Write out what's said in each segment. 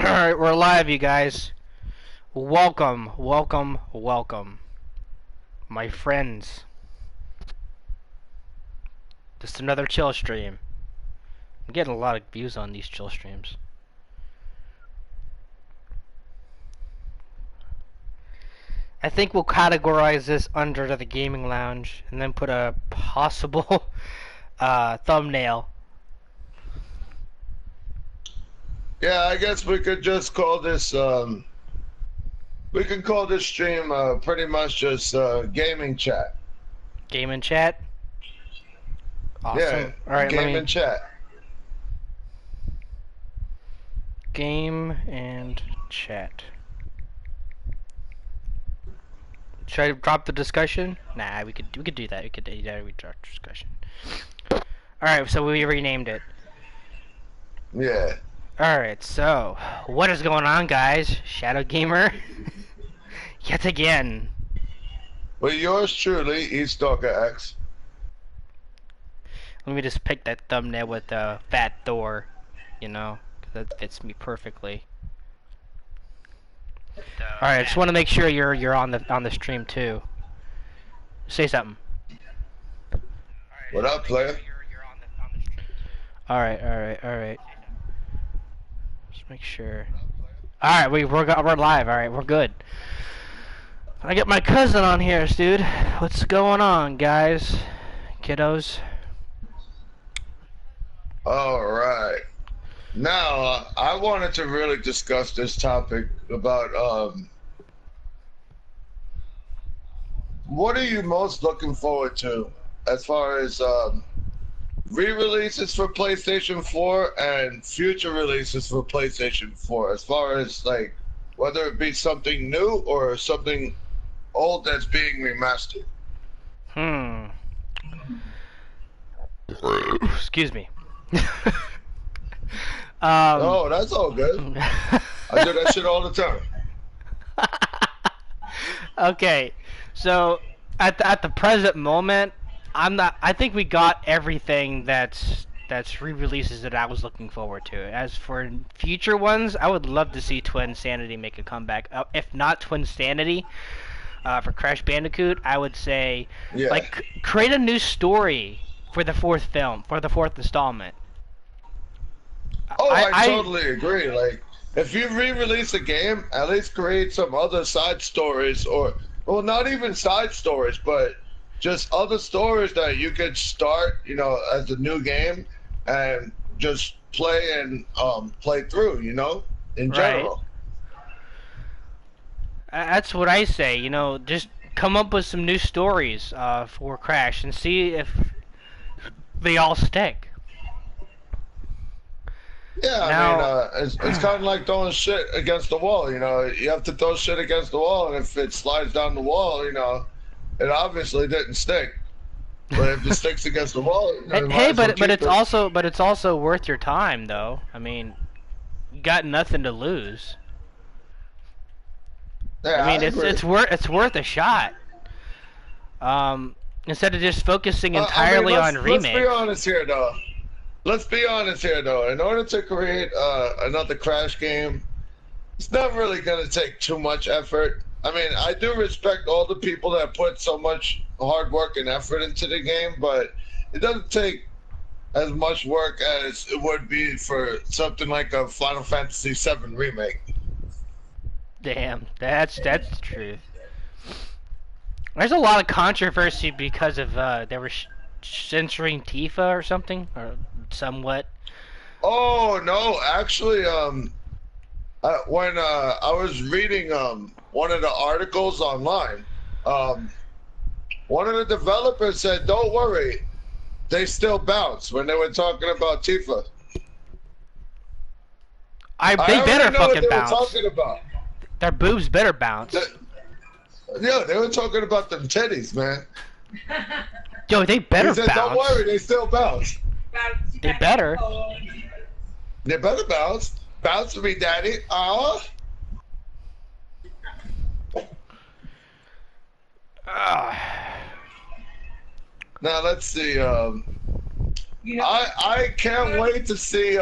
Alright, we're live, you guys. Welcome, welcome, welcome. My friends. Just another chill stream. I'm getting a lot of views on these chill streams. I think we'll categorize this under the gaming lounge and then put a possible thumbnail. Yeah, I guess we could just call this, we can call this stream pretty much just gaming chat. Game and chat? Awesome. Yeah, Alright, game and chat. Game and chat. Should I drop the discussion? Nah, we could do that. We could do that. We drop discussion. All right, so we renamed it. Yeah. All right, so what is going on, guys? Shadow Gamer, yet again. Well, yours truly, EstalkaX. Let me just pick that thumbnail with Fat Thor, you know, 'cause that fits me perfectly. All right, I just want to make sure you're on the stream too. Say something. What up, player? All right. Just make sure. All right, we're live. All right, we're good. I got my cousin on here, dude. What's going on, guys, kiddos? All right. Now, I wanted to really discuss this topic about what are you most looking forward to as far as re-releases for PlayStation 4 and future releases for PlayStation 4, as far as like whether it be something new or something old that's being remastered. Excuse me. Oh, that's all good. I do that shit all the time. Okay, so at the present moment, I think we got everything that's re-releases that I was looking forward to. As for future ones, I would love to see Twin Sanity make a comeback. If not Twin Sanity, for Crash Bandicoot, I would say like create a new story for the fourth installment. Oh, I totally agree. Like, if you re-release a game, at least create some other side stories, or, well, not even side stories, but just other stories that you could start, you know, as a new game, and just play and play through, you know, in general. That's what I say. You know, just come up with some new stories for Crash and see if they all stick. Yeah, I mean, it's kind of like throwing shit against the wall, you know. You have to throw shit against the wall, and if it slides down the wall, you know, it obviously didn't stick. But if it sticks against the wall, you know, hey, but it's also worth your time, though. I mean, you got nothing to lose. Yeah, I mean, it's worth a shot. Instead of just focusing entirely on remakes. Let's be honest here, though. In order to create another Crash game, it's not really going to take too much effort. I mean, I do respect all the people that put so much hard work and effort into the game, but it doesn't take as much work as it would be for something like a Final Fantasy VII remake. Damn, that's the truth. There's a lot of controversy because of they were censoring Tifa or something, or somewhat. Oh no, actually, when I was reading one of the articles online, one of the developers said, "Don't worry, they still bounce," when they were talking about Tifa. They better fucking bounce. Were talking about. Their boobs better bounce. Yeah, they were talking about them titties, man. Yo, they better said, bounce. Don't worry, they still bounce. They better. They better bounce. Bounce for me, daddy. Now let's see. I can't wait to see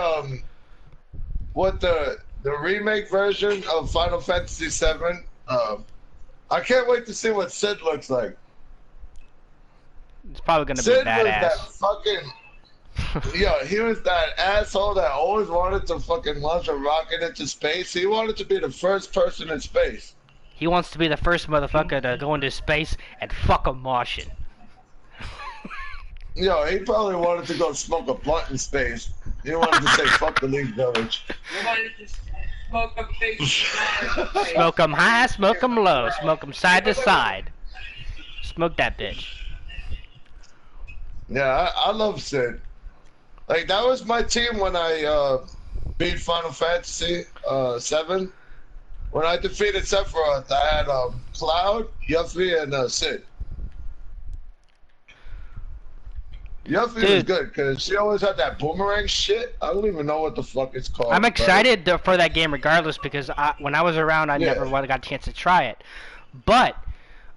what the the remake version of Final Fantasy VII. I can't wait to see what Sid looks like. It's probably gonna Sid be badass. was that fucking. Yo, he was that asshole that always wanted to fucking launch a rocket into space. He wanted to be the first person in space. He wants to be the first motherfucker to go into space and fuck a Martian. Yo, he probably wanted to go smoke a blunt in space. He wanted to say fuck the League Village. He wanted to smoke a big Smoke 'em high, smoke 'em low, smoke 'em side to side. Smoke that bitch. Yeah, I love Sid. Like, that was my team when I beat Final Fantasy 7. When I defeated Sephiroth, I had Cloud, Yuffie, and Sid. Yuffie was good because she always had that boomerang shit. I don't even know what the fuck it's called. I'm excited for that game regardless because when I was around, I never got a chance to try it. But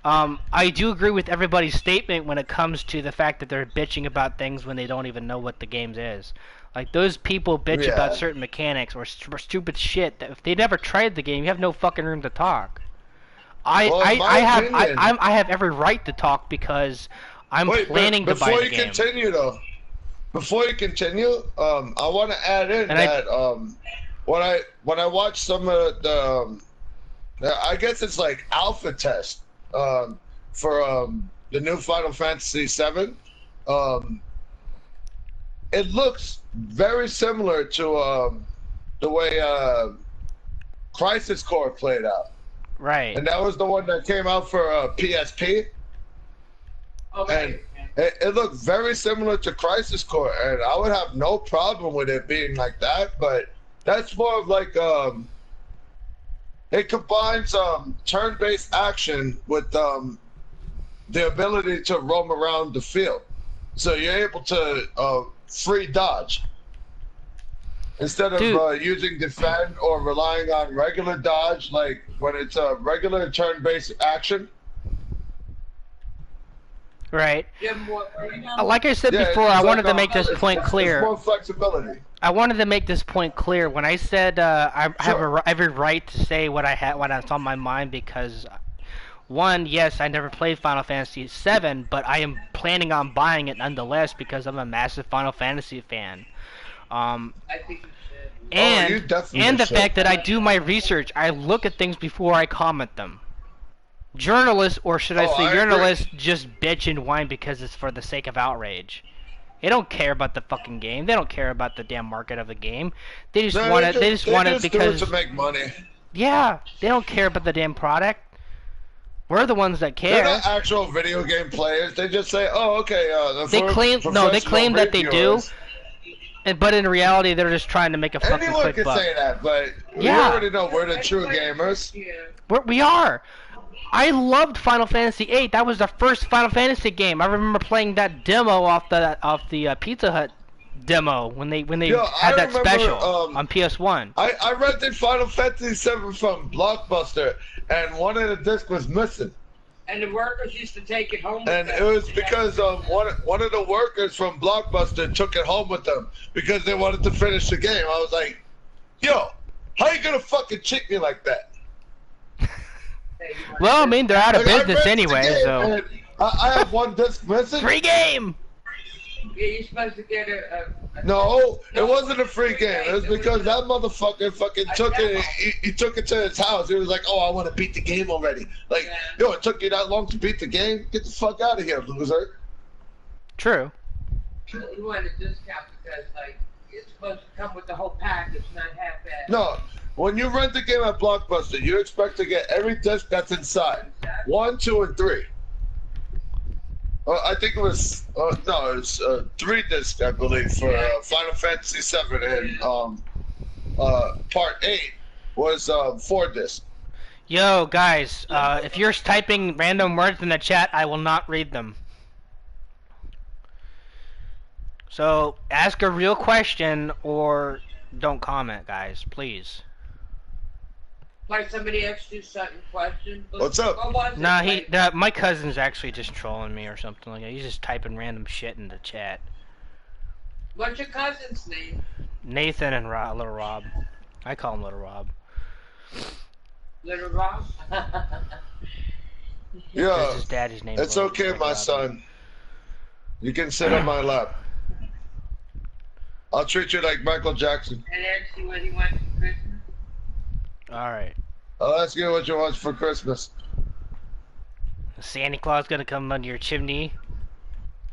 I do agree with everybody's statement when it comes to the fact that they're bitching about things when they don't even know what the game is. Like, those people bitch about certain mechanics or stupid shit that if they never tried the game, you have no fucking room to talk. I have every right to talk because I'm planning to buy the game. Before you continue, I want to add in that when I watched some of the, I guess it's like alpha test for the new Final Fantasy VII. It looks very similar to the way Crisis Core played out. Right. And that was the one that came out for PSP. Okay. And it looked very similar to Crisis Core, and I would have no problem with it being like that, but that's more of like, it combines turn-based action with the ability to roam around the field. So you're able to free dodge. Instead of using defend or relying on regular dodge, like when it's a regular turn-based action. Right. Like I said before, I wanted to make this point clear. More flexibility. I wanted to make this point clear when I said I have every right to say what's on my mind because, one, yes, I never played Final Fantasy VII, but I am planning on buying it nonetheless because I'm a massive Final Fantasy fan. I think and the fact that I do my research, I look at things before I comment them. Journalists, or should I say journalists, just bitch and whine because it's for the sake of outrage. They don't care about the fucking game. They don't care about the damn market of the game. They just want it. They just want it because do it to make money. Yeah, they don't care about the damn product. We're the ones that care. They're not actual video game players. They just say, "Oh, okay." They claim that they do. But in reality, they're just trying to make a fucking quick buck. Anyone can say that, but we already know we're the true gamers. We are. I loved Final Fantasy VIII. That was the first Final Fantasy game. I remember playing that demo off the Pizza Hut demo when they had that special on PS1. I rented Final Fantasy VII from Blockbuster, and one of the discs was missing. And the workers used to take it home. And it was because one of the workers from Blockbuster took it home with them because they wanted to finish the game. I was like, "Yo, how you gonna fucking cheat me like that?" Well, I mean, they're out of business anyway, so. I have one disc missing. Free game! Yeah, you're supposed to get No, it wasn't a free game. It was because that motherfucker fucking took it. He took it to his house. He was like, "Oh, I want to beat the game already." Like, yo, it took you that long to beat the game? Get the fuck out of here, loser. True. You want a discount because, like, it's supposed to come with the whole package, not half-ass. No. When you rent the game at Blockbuster, you expect to get every disc that's inside. 1, 2, and 3. I think it was it was 3 discs, I believe, for Final Fantasy VII, and Part 8 was 4 discs. Yo, guys, if you're typing random words in the chat, I will not read them. So ask a real question or don't comment, guys, please. Like somebody asked you certain questions. What's up? Nah, my cousin's actually just trolling me or something like that. He's just typing random shit in the chat. What's your cousin's name? Nathan and Little Rob. I call him Little Rob. Little Rob? Yeah, His daddy's name. it's okay, my son. You can sit on my lap. I'll treat you like Michael Jackson. And ask you what he wants for Christmas? Alright. I'll ask you what you want for Christmas. Santa Claus gonna come under your chimney.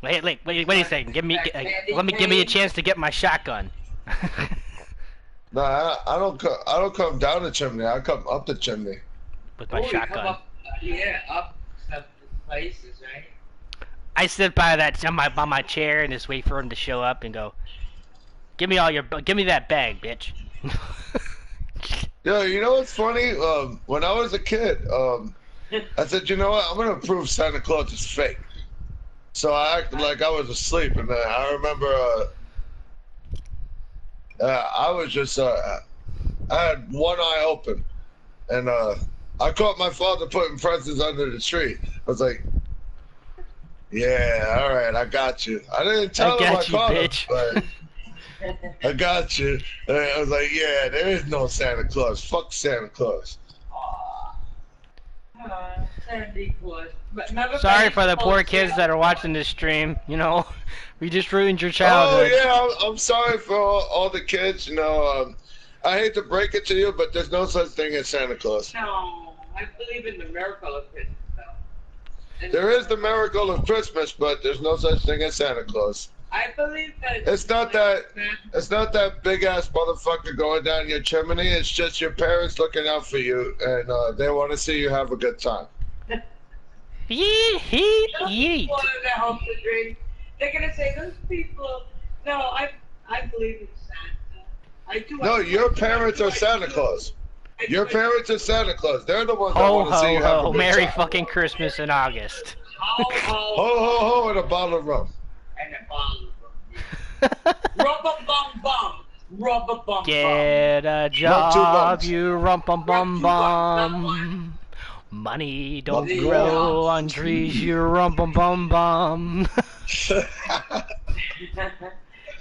Wait a second. Give me a chance to get my shotgun. No, I don't come down the chimney. I come up the chimney. With my shotgun. Up some places, right? I sit by my chair and just wait for him to show up and go, give me that bag, bitch. Yeah, you know what's funny? When I was a kid, I said, you know what? I'm gonna prove Santa Claus is fake. So I acted like I was asleep, and I remember I was just I had one eye open, and I caught my father putting presents under the tree. I was like, yeah, all right, I got you. I didn't tell him I caught him, but I got you. And I was like, yeah, there is no Santa Claus. Fuck Santa Claus. Santa Claus. Sorry for the poor kids that are watching this stream. You know, we just ruined your childhood. Oh yeah, I'm sorry for all the kids. You know, I hate to break it to you, but there's no such thing as Santa Claus. No, I believe in the miracle of Christmas, though. There is the miracle of Christmas, but there's no such thing as Santa Claus. I believe that it's not that big ass motherfucker going down your chimney. It's just your parents looking out for you, and they want to see you have a good time. Yeet. They're gonna say those people. No, I believe in Santa. I do. No, your parents are Santa Claus. Your parents are Santa Claus. They're the ones that want to see you have a good Merry time. fucking Christmas in August. Ho ho ho, and a bottle of rum. And a bottle of rum. Rubber bum bum. Rubber bum. Get a job, you rum bum bum bum. Money don't grow on trees, you rum bum bum bum.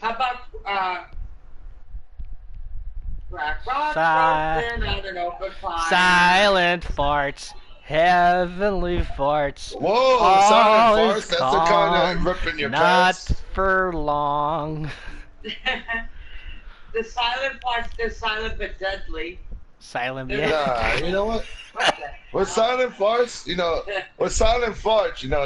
How about silent farts, heavenly farts. Whoa, silent farts, that's the kind of ripping your pants. Not for long. The silent farts, they're silent but deadly. Silent, yeah. You know what? With silent farts,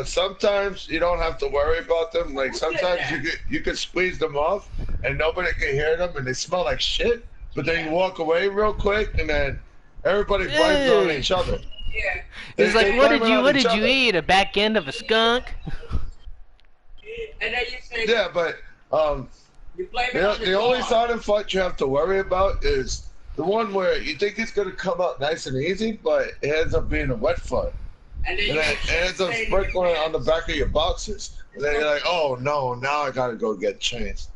sometimes you don't have to worry about them. Like sometimes you could squeeze them off and nobody can hear them and they smell like shit. But then you walk away real quick and then everybody blames on each other. Yeah. It's like, what did you eat? A back end of a skunk? And then you say, yeah, but you blame it on the only silent fart you have to worry about is the one where you think it's gonna come out nice and easy, but it ends up being a wet fart. And then it ends up sprinkling on the back of your boxers. And then you're like, oh no, now I gotta go get changed.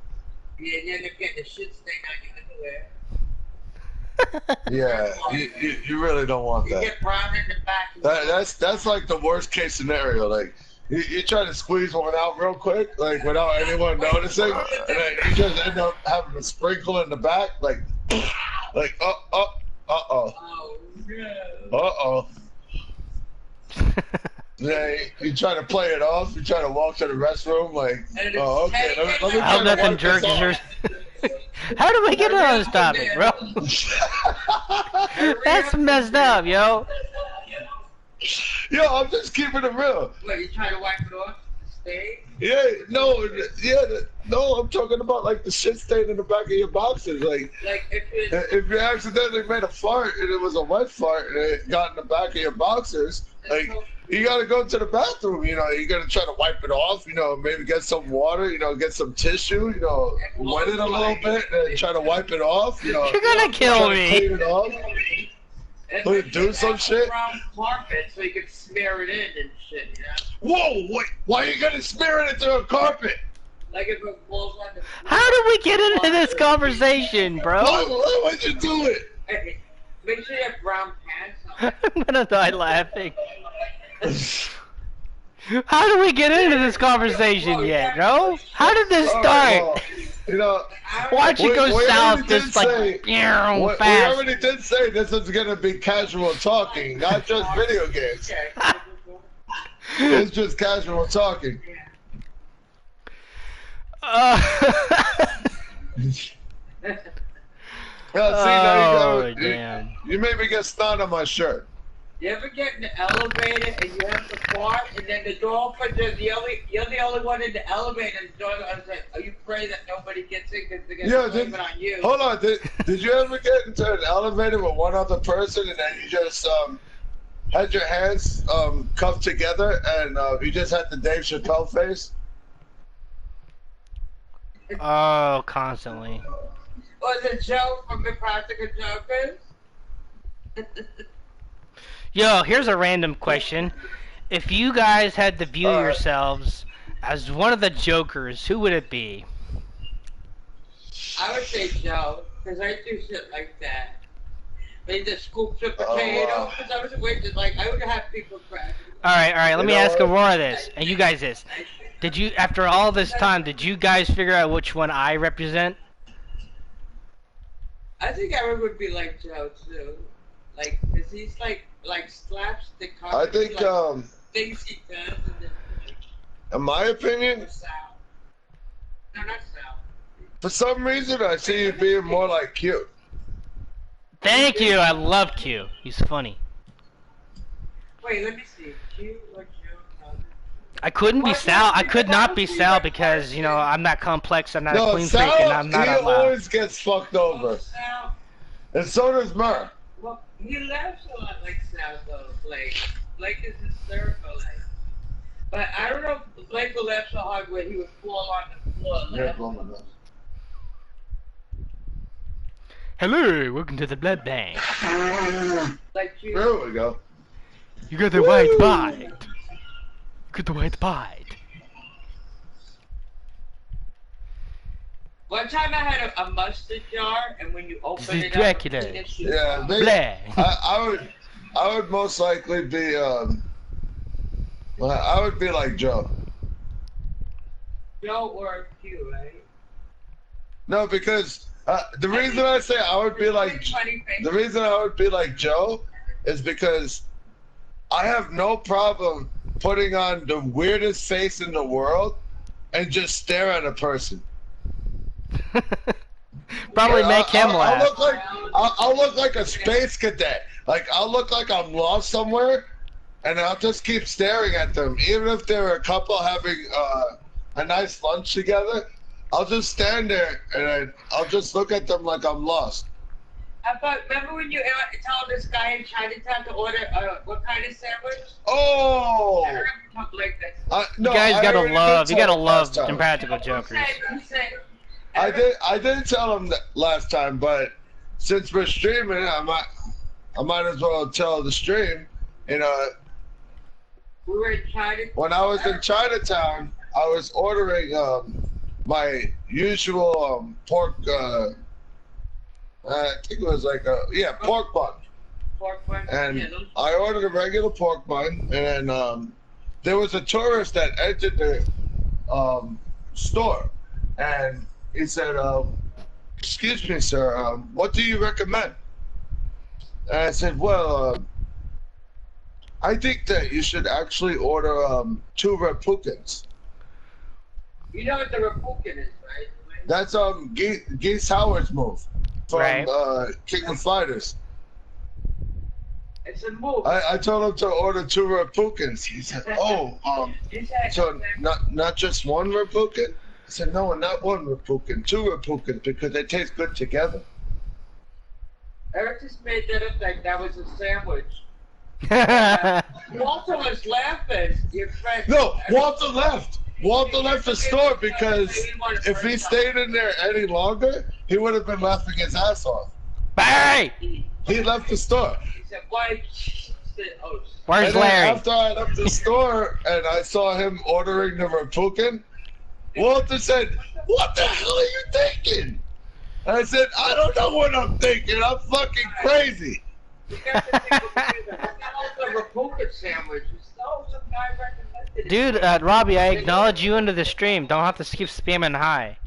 Yeah, you end up getting a shit stain on your underwear. Yeah, you really don't want that. You get brown in the back. That's like the worst case scenario. Like you try to squeeze one out real quick, like without anyone noticing, and then you just end up having a sprinkle in the back, like Yeah, you try to play it off. You try to walk to the restroom, like, oh, okay. Let me How nothing jerks yours. How do we get on this topic, bro? That's messed up, yo. Yo, I'm just keeping it real. What, you trying to wipe it off? Stay? Yeah, no, I'm talking about like the shit stain in the back of your boxers. Like if you accidentally made a fart and it was a wet fart and it got in the back of your boxers, like you gotta go to the bathroom. You know, you gotta try to wipe it off. You know, maybe get some water. You know, get some tissue. You know, wet it a little bit and try to wipe it off. You know, you're gonna kill me. Clean it off. Do some shit. Carpet so you can smear it in and shit, you know? Whoa, wait, why are you gonna smear it into a carpet? Like if it falls on the... How did we get into this conversation, bro? Why would you do it? Hey, make sure you have brown pants on. I'm gonna die laughing. How did we get into this conversation yet, bro? How did this start? You know, why don't you go south just like we fast? already did say this is gonna be casual talking, not just video games. It's just casual talking. Damn. You made me get snot on my shirt. You ever get in the elevator and you have to fart and then the door opens and you're the only one in the elevator and the door opens like, are you afraid that nobody gets in because they're going to blame it on you? Hold on, did you ever get into an elevator with one other person and then you just had your hands cuffed together and you just had the Dave Chappelle face? Oh, constantly. Was it Joe from the Practical Jokers? Yo, here's a random question. If you guys had to view yourselves as one of the Jokers, who would it be? I would say Joe, because I do shit like that. They just scoop the potato, because I was waiting, like, I would have people crash. Alright, let me ask Aurora this, and you guys this. Did you, after all this time, did you guys figure out which one I represent? I think I would be like Joe, too. Like, because he's like slapstick comedy. I think, like, things he does, and then, in my opinion, no, not Sal. for some reason, I see you being more like Q. Thank you, I love Q. He's funny. Wait, let me see. Q or Joe? I couldn't be Sal. I could not be Sal because, you know, I'm not complex, I'm not a clean freak, and I'm not out he loud. always gets fucked over. Sal. And so does Murr. Well, he laughs a lot like Sal, though, Blake. Blake is hysterical, like. But I don't know if Blake would laugh so hard where he would fall on the floor. Like. Hello, welcome to the blood bank. Like you. There we go. You got the white bite. You got the white bite. One time I had a mustard jar, and when you open it Dracula. up, Yeah, I would most likely be I would be like Joe. Joe or Q, right? No, because the reason I say I would be like Joe is because I have no problem putting on the weirdest face in the world and just stare at a person. Probably make him laugh. I'll look like a space cadet. Like, I'll look like I'm lost somewhere, and I'll just keep staring at them. Even if they're a couple having a nice lunch together, I'll just stand there and I'll just look at them like I'm lost. But remember when you told this guy in Chinatown to order what kind of sandwich? Oh! I heard him talk like that. You guys gotta love Impractical Jokers. He said, I did tell him that last time, but since we're streaming, I might as well tell the stream. You know, we were in Chinatown. When I was in Chinatown, I was ordering my usual pork. I think it was like pork bun. Pork bun. And yeah, I ordered a regular pork bun, and there was a tourist that entered the store, and he said, "Excuse me, sir, what do you recommend?" And I said, "Well, I think that you should actually order 2 Repukins." You know what the Repukin is, right? That's Geese Howard's move from King of Fighters. It's a move. I told him to order 2 Repukins. He said, "Oh, so not just 1 Repukin?" I said, "No, not 1 Repukin, 2 Repukins because they taste good together." Eric just made that up like that was a sandwich. Walter was laughing. Your friend. No, Walter left. Walter left the store because if he stayed in there any longer, he would have been laughing his ass off. Hey! He left the store. He said, "Why?" Where's Larry? After I left the store and I saw him ordering the Repukin, Walter said, "What the hell are you thinking?" I said, "I don't know what I'm thinking. I'm fucking crazy." You got to think of the Repukin sandwich. Some guy recommended it. Dude, Robbie, I acknowledge you into the stream. Don't have to keep spamming hi.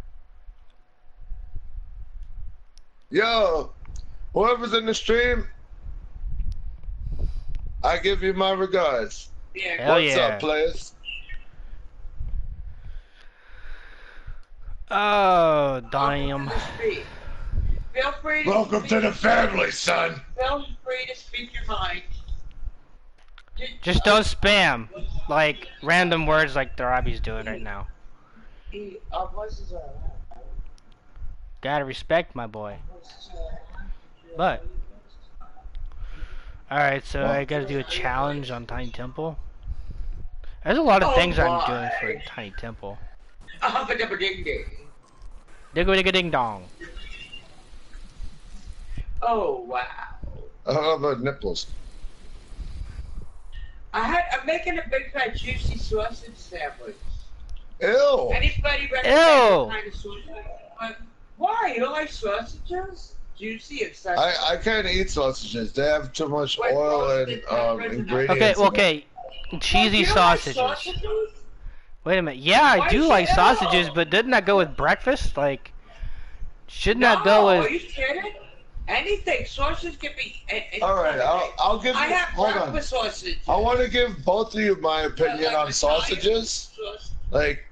Yo, whoever's in the stream, I give you my regards. Yeah. What's up, players? Oh, damn. Feel free to Welcome to the family, son. Feel free to speak your mind. Just don't spam, like, random words like Darabi's doing right now. Our voices are Gotta respect my boy. But, alright, so I gotta do a challenge on Tiny Temple. There's a lot of things I'm doing for Tiny Temple. Digga dong. Oh, wow. How about nipples? I'm making a big fat juicy sausage sandwich. Ew. Anybody recommend what kind of sausage? Why? You don't like sausages? Juicy and such. I can't eat sausages. They have too much oil and ingredients. Okay. Cheesy sausages. Wait a minute. Yeah, I do like sausages, but didn't that go with breakfast? Like, shouldn't that go with... Are you kidding? Anything. Sausage can be... Alright, I'll give you... Hold on. Sausage. I want to give both of you my opinion on sausages. Like,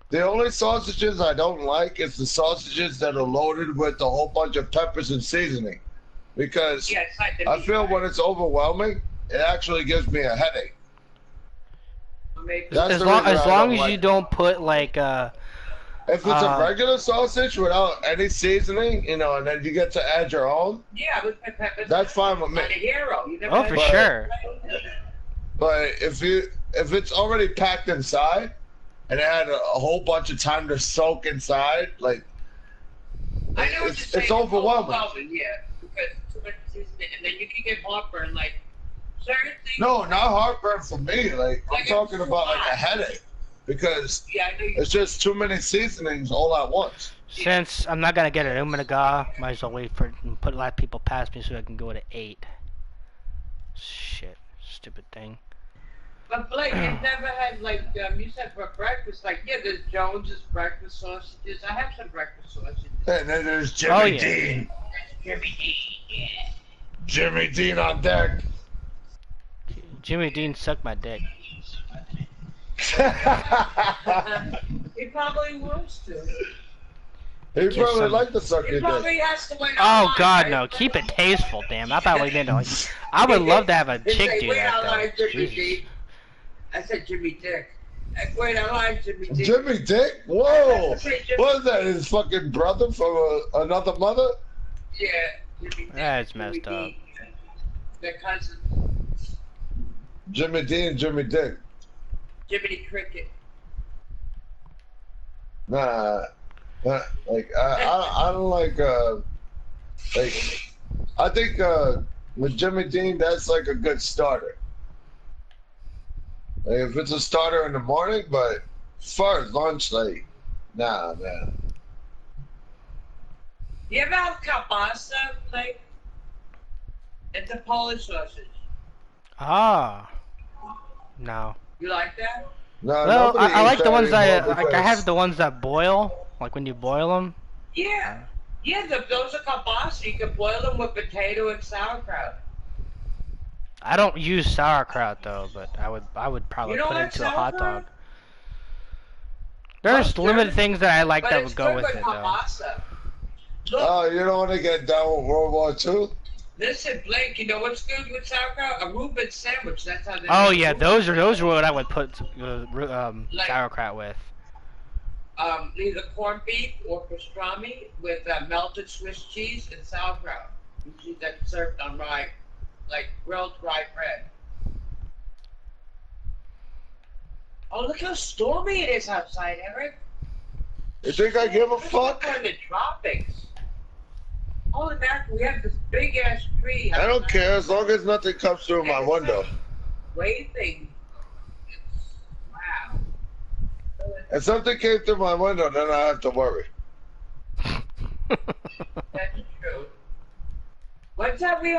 the only sausages I don't like is the sausages that are loaded with a whole bunch of peppers and seasoning. Because I feel when it's overwhelming, it actually gives me a headache. As long as you don't put like if it's a regular sausage without any seasoning, you know, and then you get to add your own, that's fine with me. Oh, for sure. But if it's already packed inside and it had a whole bunch of time to soak inside, like it's overwhelming. Yeah, because too much seasoning, and then you can get heartburn, like. No, not heartburn for me. Like I'm talking about like a headache because it's just too many seasonings all at once. Since I'm not gonna get an Umanaga, might as well wait for and put a lot of people past me so I can go to 8. Shit, stupid thing. But Blake, you've never had like you said for breakfast, like there's Jones's breakfast sausages. I have some breakfast sausages. And then there's Jimmy Dean. Jimmy Dean, yeah. Jimmy Dean on deck. Jimmy Dean sucked my dick. He probably wants to. He probably like to suck your dick. Oh God, no! Keep it tasteful, damn. I thought we meant like. I would love to have a chick do that though. Jesus. I said Jimmy Dick. Wait, I lied, Jimmy Dick. Jimmy Dick? Whoa! What is that? His fucking brother from another mother? Yeah, Jimmy Dick. That's messed up. Their cousin. Jimmy D and Jimmy Dick. Jiminy Cricket. Nah, like I don't like I think with Jimmy Dean that's like a good starter. Like if it's a starter in the morning, but as far as lunch, like nah, man. You ever have kielbasa, like? It's a Polish sausage. Ah. No. You like that? No, well, I like the ones that I have the ones that boil, like when you boil them. Yeah, those are kielbasa. You can boil them with potato and sauerkraut. I don't use sauerkraut though, but I would probably put it into a hot dog. There's limited things that I like that would go with it though. Oh, you don't want to get down with World War II? Listen, Blake, you know what's good with sauerkraut? A Reuben sandwich. That's how they Oh yeah, those are what I would put sauerkraut with. Either corned beef or pastrami with melted Swiss cheese and sauerkraut. Usually that's served on rye, like grilled rye bread. Oh, look how stormy it is outside, Eric. You think I give a fuck? We're in the tropics. Holy mackerel, we have this big ass tree. I don't care as long as nothing comes through my window. Waving. Wow. If something came through my window, then I have to worry. That's true. One time we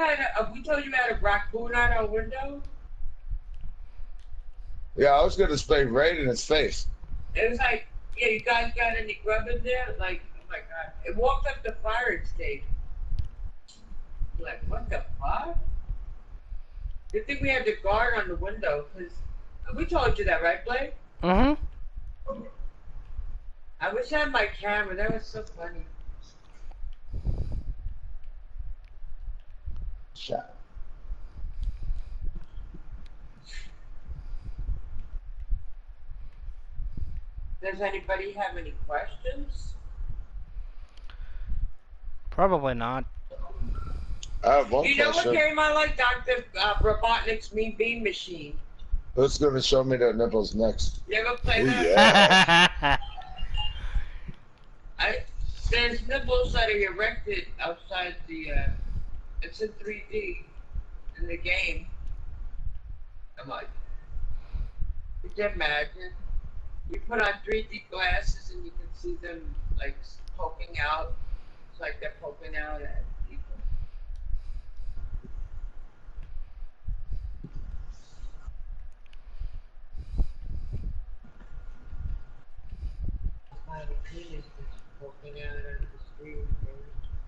told you we had a raccoon on our window? Yeah, I was gonna spray rain in his face. It was like, yeah, you guys got any grub in there? Like, oh my god. It walked up the fire escape. Like, what the fuck? Good thing we had the guard on the window, because we told you that, right, Blake? Mm-hmm. I wish I had my camera. That was so funny. Shut. Does anybody have any questions? Probably not. I have one You know question. what game I like? Dr. Robotnik's Mean Bean Machine. Who's gonna show me their nipples next? You ever play Ooh, that? yeah. There's nipples that are erected outside the, it's in 3D in the game. I'm like, could you imagine? You put on 3D glasses and you can see them, like, poking out. It's like they're poking out at people.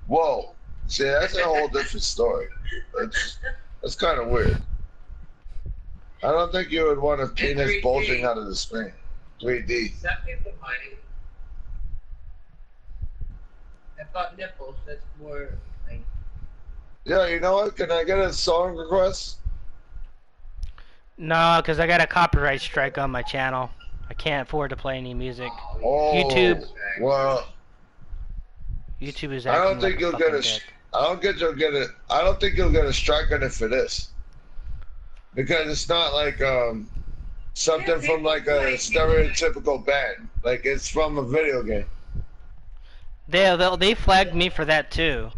Whoa. See, that's a whole different story. That's kind of weird. I don't think you would want a penis bulging out of the screen. 3D. Some people might. I thought nipples, that's more like... Yeah, you know what? Can I get a song request? No, because I got a copyright strike on my channel. I can't afford to play any music. Oh, YouTube. Well, YouTube is I acting don't think like you'll a get fucking a. dick. I don't think you'll get a strike on it for this, because it's not like something from like a stereotypical band. Like it's from a video game. They flagged me for that too.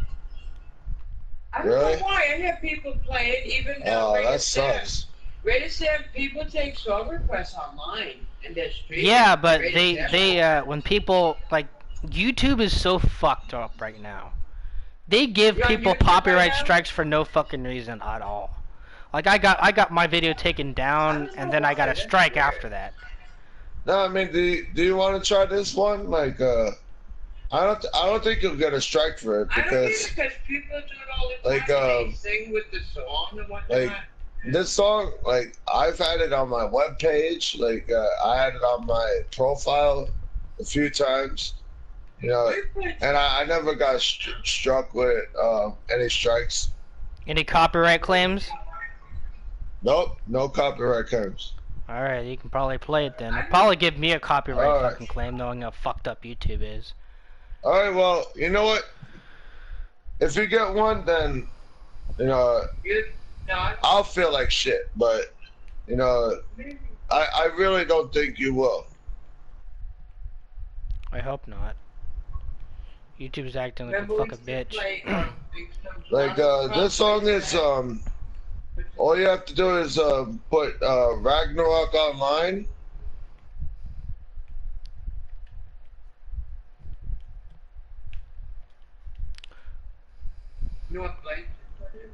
I don't Really? know why. I hear people play it, even though Oh, that sucks. Rated M, people take song requests online and they're streaming. Yeah, but Rated M. when people like YouTube is so fucked up right now. They give You're on people YouTube copyright right now? strikes for no fucking reason at all. Like I got my video taken down and then I got a strike after that. No, I mean, do you want to try this one? Like, I don't think you'll get a strike for it I don't because think because people do it all the like, time. They sing with the song and whatnot. like this song, like I've had it on my webpage, like I had it on my profile a few times, you know, and I never got struck with any strikes. Any copyright claims? Nope, no copyright claims. Alright, you can probably play it then. It'll probably give me a copyright Alright. fucking claim knowing how fucked up YouTube is. All right, well, you know what? If you get one, then you know You're not. I'll feel like shit, but you know I really don't think you will. I hope not. YouTube's acting like a fucking bitch. Like this song is all you have to do is put Ragnarok Online.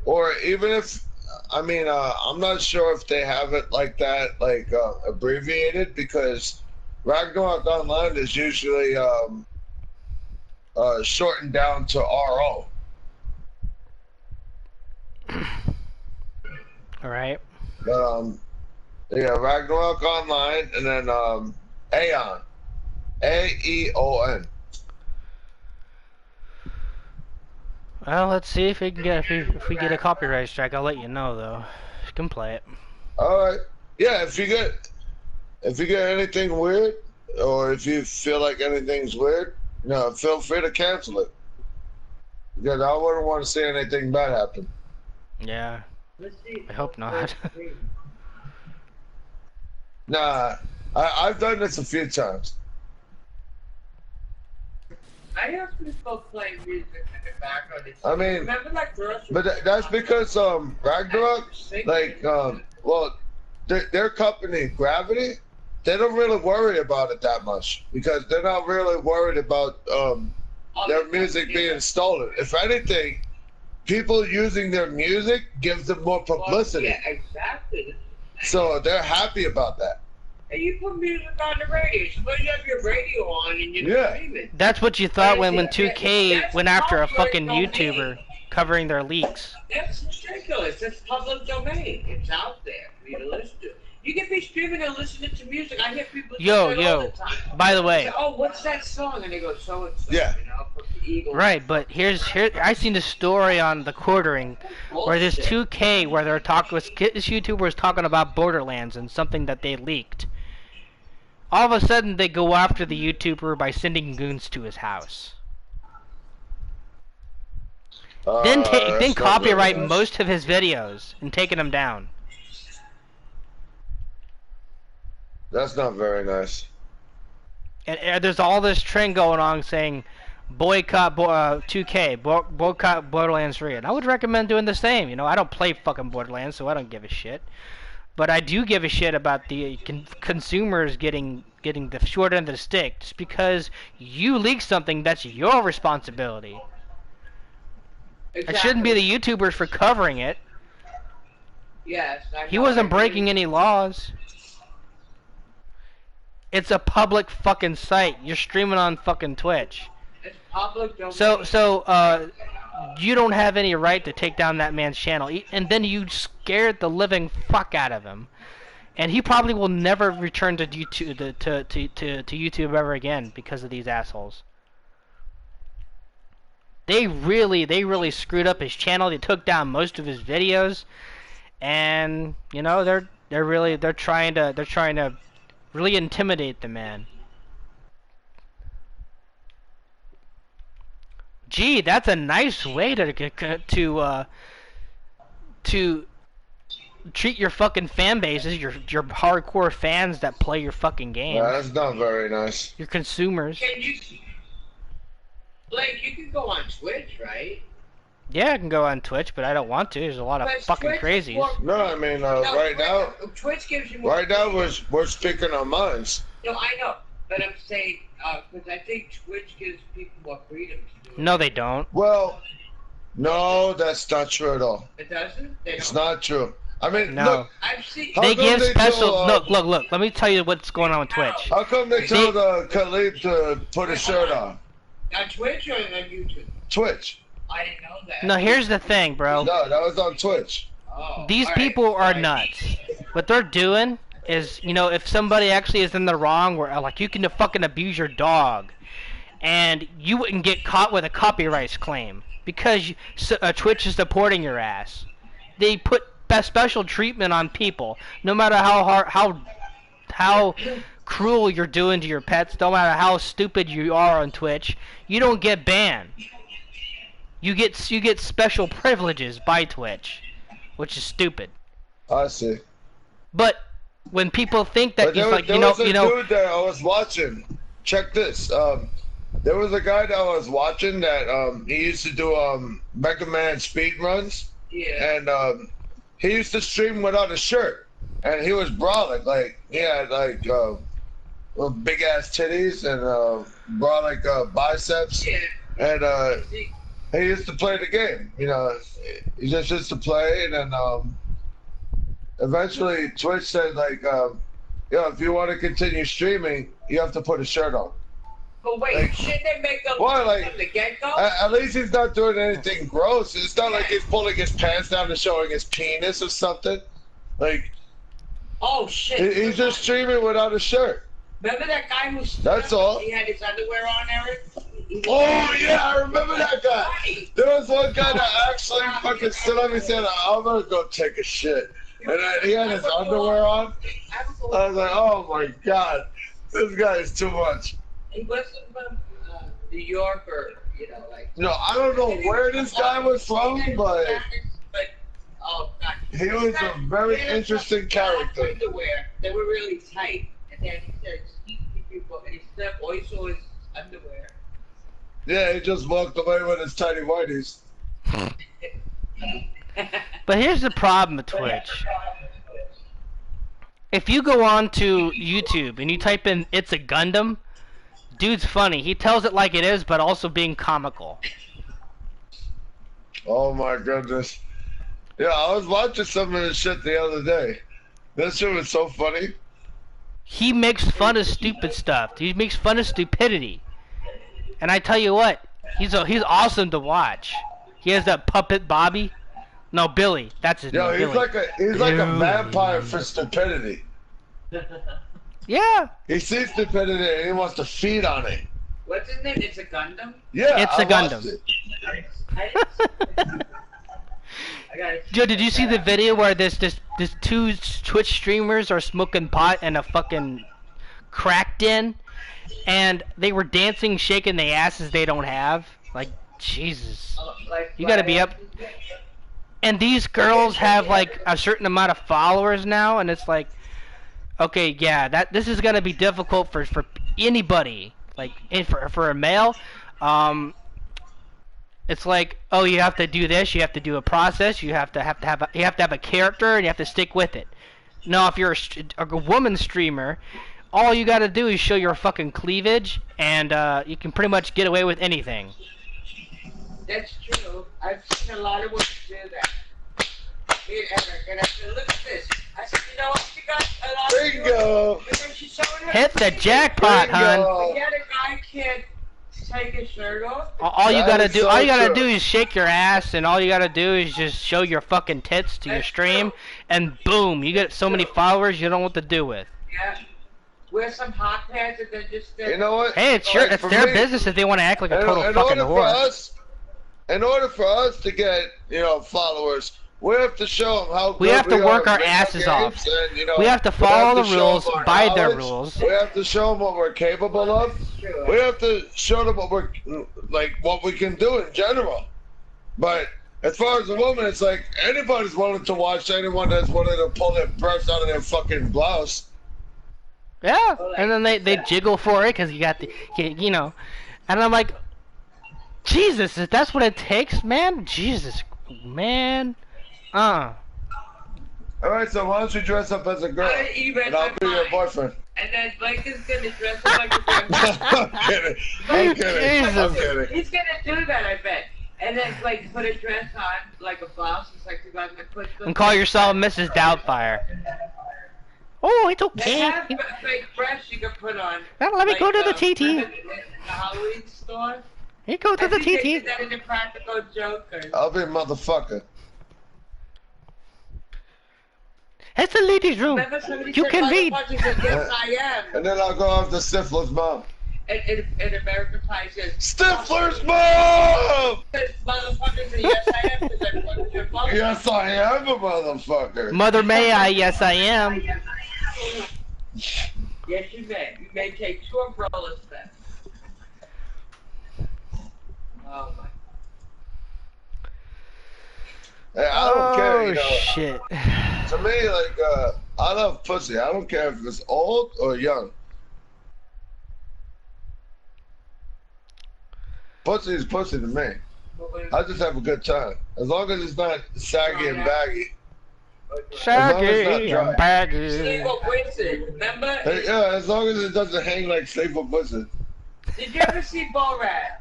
Or even if, I mean, I'm not sure if they have it like that, like abbreviated, because Ragnarok Online is usually shortened down to RO. Alright. Yeah, Ragnarok Online, and then Aeon, AEON. Well, let's see if we can get if we get a copyright strike. I'll let you know though. You can play it. All right. Yeah, if you get anything weird, or if you feel like anything's weird, you know, feel free to cancel it. Because I wouldn't want to see anything bad happen. Yeah. I hope not. Nah, I've done this a few times. I hear people play music in the background. I mean, remember that girl? But that's because Ragnarok, like, well, their company Gravity, they don't really worry about it that much because they're not really worried about their music being stolen. If anything, people using their music gives them more publicity. Yeah, exactly. So they're happy about that. And you put music on the radio. Suppose you have your radio on and you're streaming. That's what you thought when 2K That's went after a public fucking domain. YouTuber covering their leaks. That's ridiculous. That's public domain. It's out there for you to listen to. You can be streaming and listening to music. I hear people say that all the time. By the way. Say, oh, what's that song? And they go, so and so. Yeah. You know, from the Eagles. Right, but here I seen a story on the quartering where this 2K where this YouTuber was talking about Borderlands and something that they leaked. All of a sudden they go after the YouTuber by sending goons to his house. Then copyright most of his videos and taking them down. That's not very nice. And there's all this trend going on saying boycott 2K, boycott Borderlands 3. And I would recommend doing the same. You know, I don't play fucking Borderlands, so I don't give a shit. But I do give a shit about the consumers getting the short end of the stick. Just because you leak something, that's your responsibility. Exactly. It shouldn't be the YouTubers for covering it. Yes. He wasn't breaking any laws. It's a public fucking site. You're streaming on fucking Twitch. It's public domain. So you don't have any right to take down that man's channel. And then you scared the living fuck out of him. And he probably will never return to YouTube to YouTube ever again because of these assholes. They really screwed up his channel. They took down most of his videos, and you know they're trying to really intimidate the man. Gee, that's a nice way to treat your fucking fan bases, your hardcore fans that play your fucking games. That's not very nice. Your consumers. Blake, you can go on Twitch, right? Yeah, I can go on Twitch, but I don't want to. There's a lot of fucking crazies. No, I mean, right now... Twitch gives you more... Right now, we're speaking our minds. No, I know. But I'm saying, because I think Twitch gives people more freedom to do it. No, they don't. Well, no, that's not true at all. It doesn't? It's not true. I mean, no. look... I've seen... They give special... Look. Let me tell you what's going on with Twitch. How come they told Khalid to put a shirt on? On Twitch or on YouTube? Twitch. I didn't know that. No, here's the thing, bro. No, that was on Twitch. Oh, These people are nuts. What they're doing is, you know, if somebody actually is in the wrong, where like you can fucking abuse your dog, and you wouldn't get caught with a copyright claim because Twitch is supporting your ass. They put special treatment on people, no matter how cruel you're doing to your pets, no matter how stupid you are on Twitch, you don't get banned. You get special privileges by Twitch, which is stupid. I see. But when people think that there was a dude that I was watching. Check this. There was a guy that I was watching that he used to do Mega Man speed runs. Yeah. And he used to stream without a shirt, and he was brolic. Like he had like big ass titties and brolic biceps. Yeah. And he used to play the game. You know, he just used to play, and then eventually Twitch said like, if you want to continue streaming, you have to put a shirt on. But wait, like, shouldn't they make up like, the get-go? At least he's not doing anything gross. It's not like he's pulling his pants down and showing his penis or something. Like, oh shit! He's just streaming without a shirt. Remember that guy who? That's all. He had his underwear on, Eric. Oh yeah, I remember that guy. There was one guy that actually fucking stood up and said, "I'm gonna go take a shit," and he had his underwear on. I was like, "Oh my god, this guy is too much." He wasn't from New York or like. No, I don't know where this guy was from, but oh god, he was a very interesting character. Underwear. They were really tight, and then he said, people, and he stepped also his underwear. Yeah, he just walked away with his tiny whities. But here's the problem with Twitch. If you go on to YouTube and you type in "It's a Gundam," dude's funny. He tells it like it is, but also being comical. Oh my goodness. Yeah, I was watching some of this shit the other day. That shit was so funny. He makes fun of stupid stuff. He makes fun of stupidity. And I tell you what, he's awesome to watch. He has that puppet Bobby. No, Billy. That's his Yo, name. he's Billy. like a vampire for stupidity. Yeah. He sees stupidity and he wants to feed on it. What's his name? It's a Gundam? Yeah, It's a Gundam. Joe, did you see the video where this two Twitch streamers are smoking pot in a fucking crack den, and they were dancing, shaking the asses they don't have? Like, Jesus, you gotta be up. And these girls have like a certain amount of followers now, and it's like, okay, yeah, this is gonna be difficult for anybody. Like, for a male, it's like, oh, you have to do this, you have to do a process, you have to have a character, and you have to stick with it. No, if you're a woman streamer, all you gotta do is show your fucking cleavage, and you can pretty much get away with anything. That's true. I've seen a lot of women do that. Me and Eric, and I said, look at this. I said, you know what, she got a lot of Bingo! and then she's showing her Hit the jackpot, hun. But yet a guy can't take his shirt off. All you gotta do, so all you gotta true. do is shake your ass, and all you gotta do is just show your fucking tits to your stream, and boom, you get so many followers you don't know what to do with. Yeah. Wear some hot pants and then just stand. You know what? Hey, it's Like, it's for their me, business if they want to act like a total in fucking order for whore. in order for us to get, followers, we have to show them how good We have to work are our at video asses off. games, and, We have to we follow have the to show rules, them our abide their knowledge. rules. We have to show them what we're capable of. We have to show them what we can do in general. But as far as a woman, it's like anybody's willing to watch anyone that's willing to pull their breasts out of their fucking blouse. Yeah, and then they jiggle for it because you got the, and I'm like, Jesus, if that's what it takes, man, Jesus, man, All right, so why don't you dress up as a girl, and I'll be your boyfriend. And then Blake is gonna dress up like a grandma. I'm kidding. I'm kidding. I'm Jesus. kidding. He's gonna do that, I bet. And then like put a dress on, like a blouse. It's like you guys like put. and call yourself Mrs. Doubtfire. Oh, it's They okay. have fake breasts you can put on. Well, let me go to the TT. In the Halloween store. You go to the I think they TT. did that in a practical joke. I'll be a motherfucker. It's the ladies' room. Remember somebody You said, can read. "Motherfucker," said, yes, I am. And then I'll go after Stifler's mom. And American Pie says, Stifler's mom! motherfucker said, yes, I am. Because I fucked your mother. Yes, I am a motherfucker. Mother may I? Yes, I am. Yes, you may. You may take 2 umbrellas then. Oh my. Hey, I don't care, shit. To me, I love pussy. I don't care if it's old or young. Pussy is pussy to me. I just have a good time. As long as it's not saggy and baggy. Saggy and baggy. Sleeper Winston, remember? Hey, yeah, as long as it doesn't hang like Sleep with Pussy. Did you ever see Borat?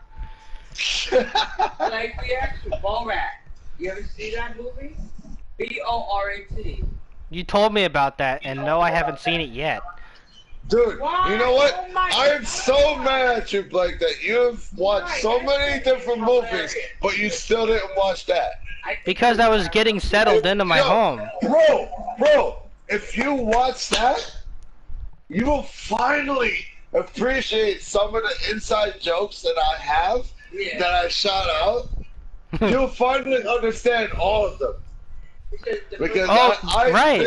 Like reaction, Borat. You ever see that movie? B-O-R-A-T. You told me about that, and no, I haven't seen it yet. Dude, Why? you know what? Oh my I am God. so mad at you, Blake, that you've watched so many different movies, but you still didn't watch that. Because I was getting settled into my Yo, home. Bro, if you watch that, you will finally appreciate some of the inside jokes that I have, Yeah. that I shout out. You'll finally understand all of them. Because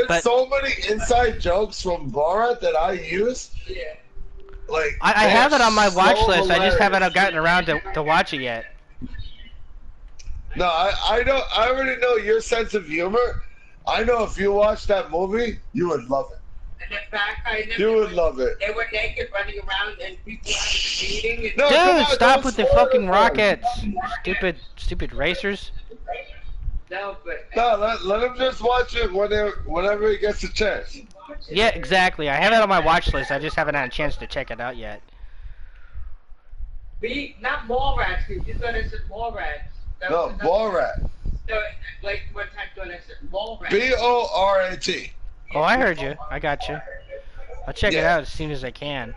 there's so many inside jokes from Borat that I use. Yeah. Like I have it on my watch list. hilarious. I just haven't gotten around to watch it yet. No, I know. I already know your sense of humor. I know if you watch that movie, you would love it. And the fact I never You would love it. They were naked running around and people had to be eating. And No, come Dude, on, stop don't with the spoil fucking it for rockets. Stupid racers. no, but No, let him just watch it whenever he gets a chance. Yeah, exactly. I have it on my watch list. I just haven't had a chance to check it out yet. not Mallrats, because you thought I said Mallrats. That No, was another- Borat. So, like one time thought I said Mallrats. Borat. Oh, I heard you. I got you. I'll check it Yeah. out as soon as I can.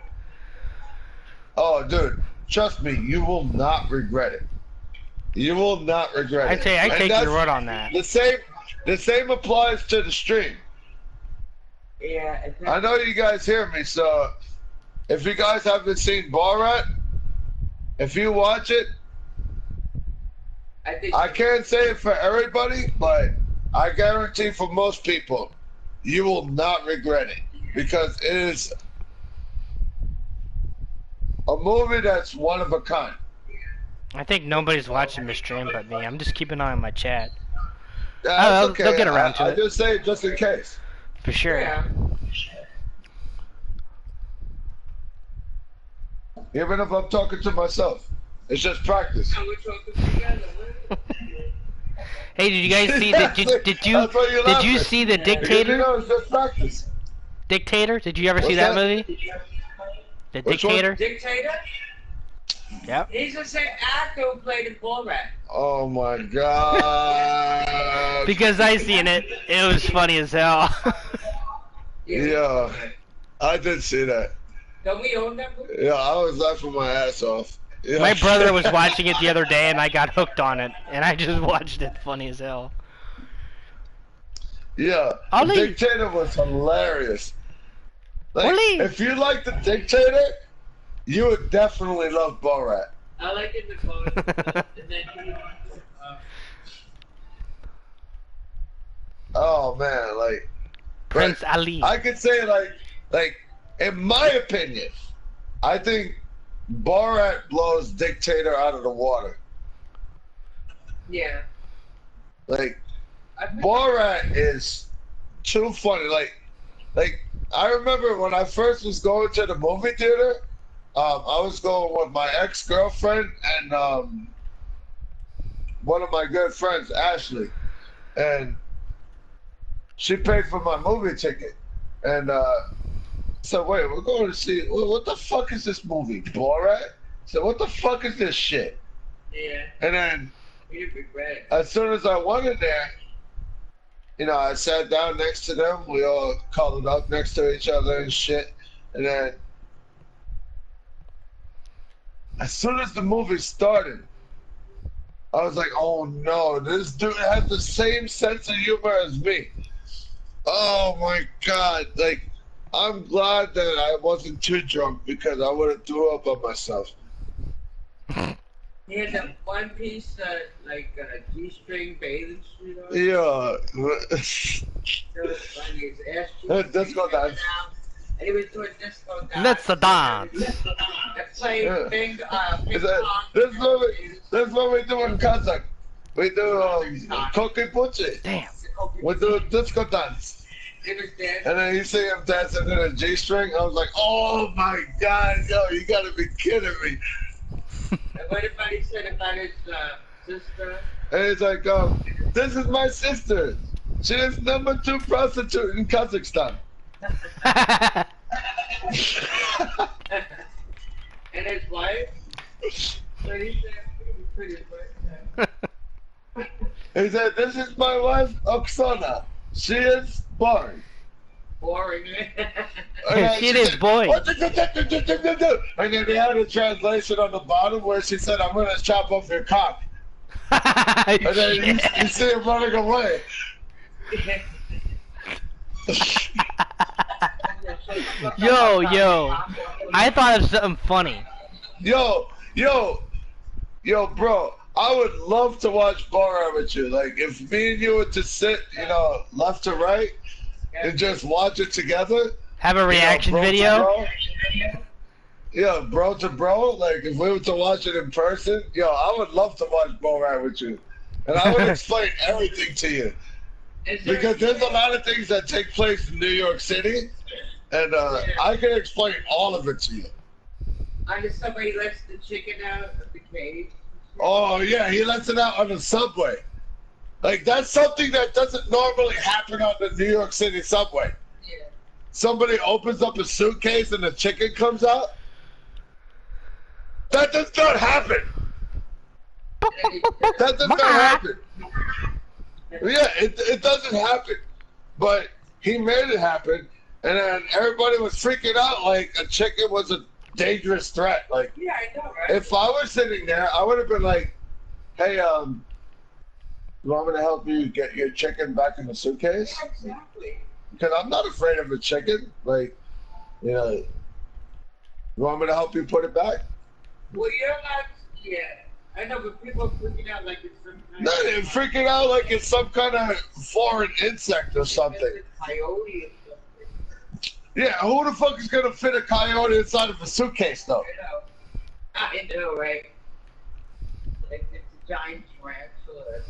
Oh, dude, trust me, you will not regret it. You will not regret it. I And take that's your word on that. the same applies to the stream. Yeah. I know you guys hear me, so if you guys haven't seen Borat, if you watch it, I can't say it for everybody, but I guarantee for most people, you will not regret it because it is a movie that's one of a kind. I think nobody's watching the stream but me. I'm just keeping an eye on my chat. That's okay. They'll get around to I it. just say it just in case. For sure. Yeah. Even if I'm talking to myself, it's just practice. We're talking together. Hey, did you guys see? Did you see the You Dictator? know, it's just practice. Dictator? Did you ever see What's that that? movie? The Which one? Dictator? Dictator? Yep. He's the same actor who played in Borat. Oh my god. Because I seen it. It was funny as hell. Yeah, I did see that. Don't we own that movie? Yeah, I was laughing my ass off. Yeah. My brother was watching it the other day and I got hooked on it. And I just watched it. Funny as hell. Yeah, I'll the leave. Dictator was hilarious. Like, Wally. if you like the Dictator, you would definitely love Borat. I like it the most. And then he, Oh man, like Prince but Ali. I could say like in my opinion, I think Borat blows Dictator out of the water. yeah. Like I think- Borat is too funny. Like I remember when I first was going to the movie theater, I was going with my ex-girlfriend and one of my good friends, Ashley, and she paid for my movie ticket. And so wait, we're going to see what the fuck is this movie, Borat? So what the fuck is this shit? Yeah. And then You regret it. as soon as I went in there, you know, I sat down next to them. We all cuddled up next to each other and shit. And then, as soon as the movie started, I was like, oh no, this dude has the same sense of humor as me. Oh my god. Like, I'm glad that I wasn't too drunk because I would have threw up on myself. He had that one piece, like G-string bathing suit on. Yeah. That was funny. His ass cheeks Disco dance. And he was doing disco dance. Let's dance. And playing Yeah. ping Is that, pong. this is what we do in Kazakh. We do Koki Puchi. Damn. We do disco dance. He was dancing. And then you see him dancing in a G-string. I was like, oh my god, yo, you gotta be kidding me. And what about he said about his sister? And he's like, this is my sister. She is #2 prostitute in Kazakhstan. And his wife? What he said? Pretty much. He said, this is my wife, Oksana. She is boring. Boring. She is boring. And then they had a translation on the bottom where she said, I'm going to chop off your cock. And then you see him running away. Yo, I thought of something funny. Yo, bro, I would love to watch Borat with you. Like, if me and you were to sit, you know, left to right and just watch it together. Have a reaction bro to video. bro. Yeah, bro to bro. Like, if we were to watch it in person, yo, I would love to watch Borat with you. And I would explain everything to you. Because there's a lot of things that take place in New York City. And I can explain all of it to you. Under somebody lets the chicken out of the cage. Oh, yeah, he lets it out on the subway. Like, that's something that doesn't normally happen on the New York City subway. Yeah. Somebody opens up a suitcase and the chicken comes out. That does not happen. That does not happen. Yeah, it doesn't happen. But he made it happen. And then everybody was freaking out like a chicken was a dangerous threat. Like, Yeah, I know, right? if I was sitting there, I would have been like, hey, you want me to help you get your chicken back in the suitcase? Yeah, exactly. Because I'm not afraid of a chicken. Like, you know, you want me to help you put it back? Well, you're not. Yeah, I know, but people are freaking out like it's some kind No, they're freaking out like it's some kind of foreign insect or something. coyote or something. Yeah, who the fuck is gonna fit a coyote inside of a suitcase, though? I know, right? Like it's a giant tarantula.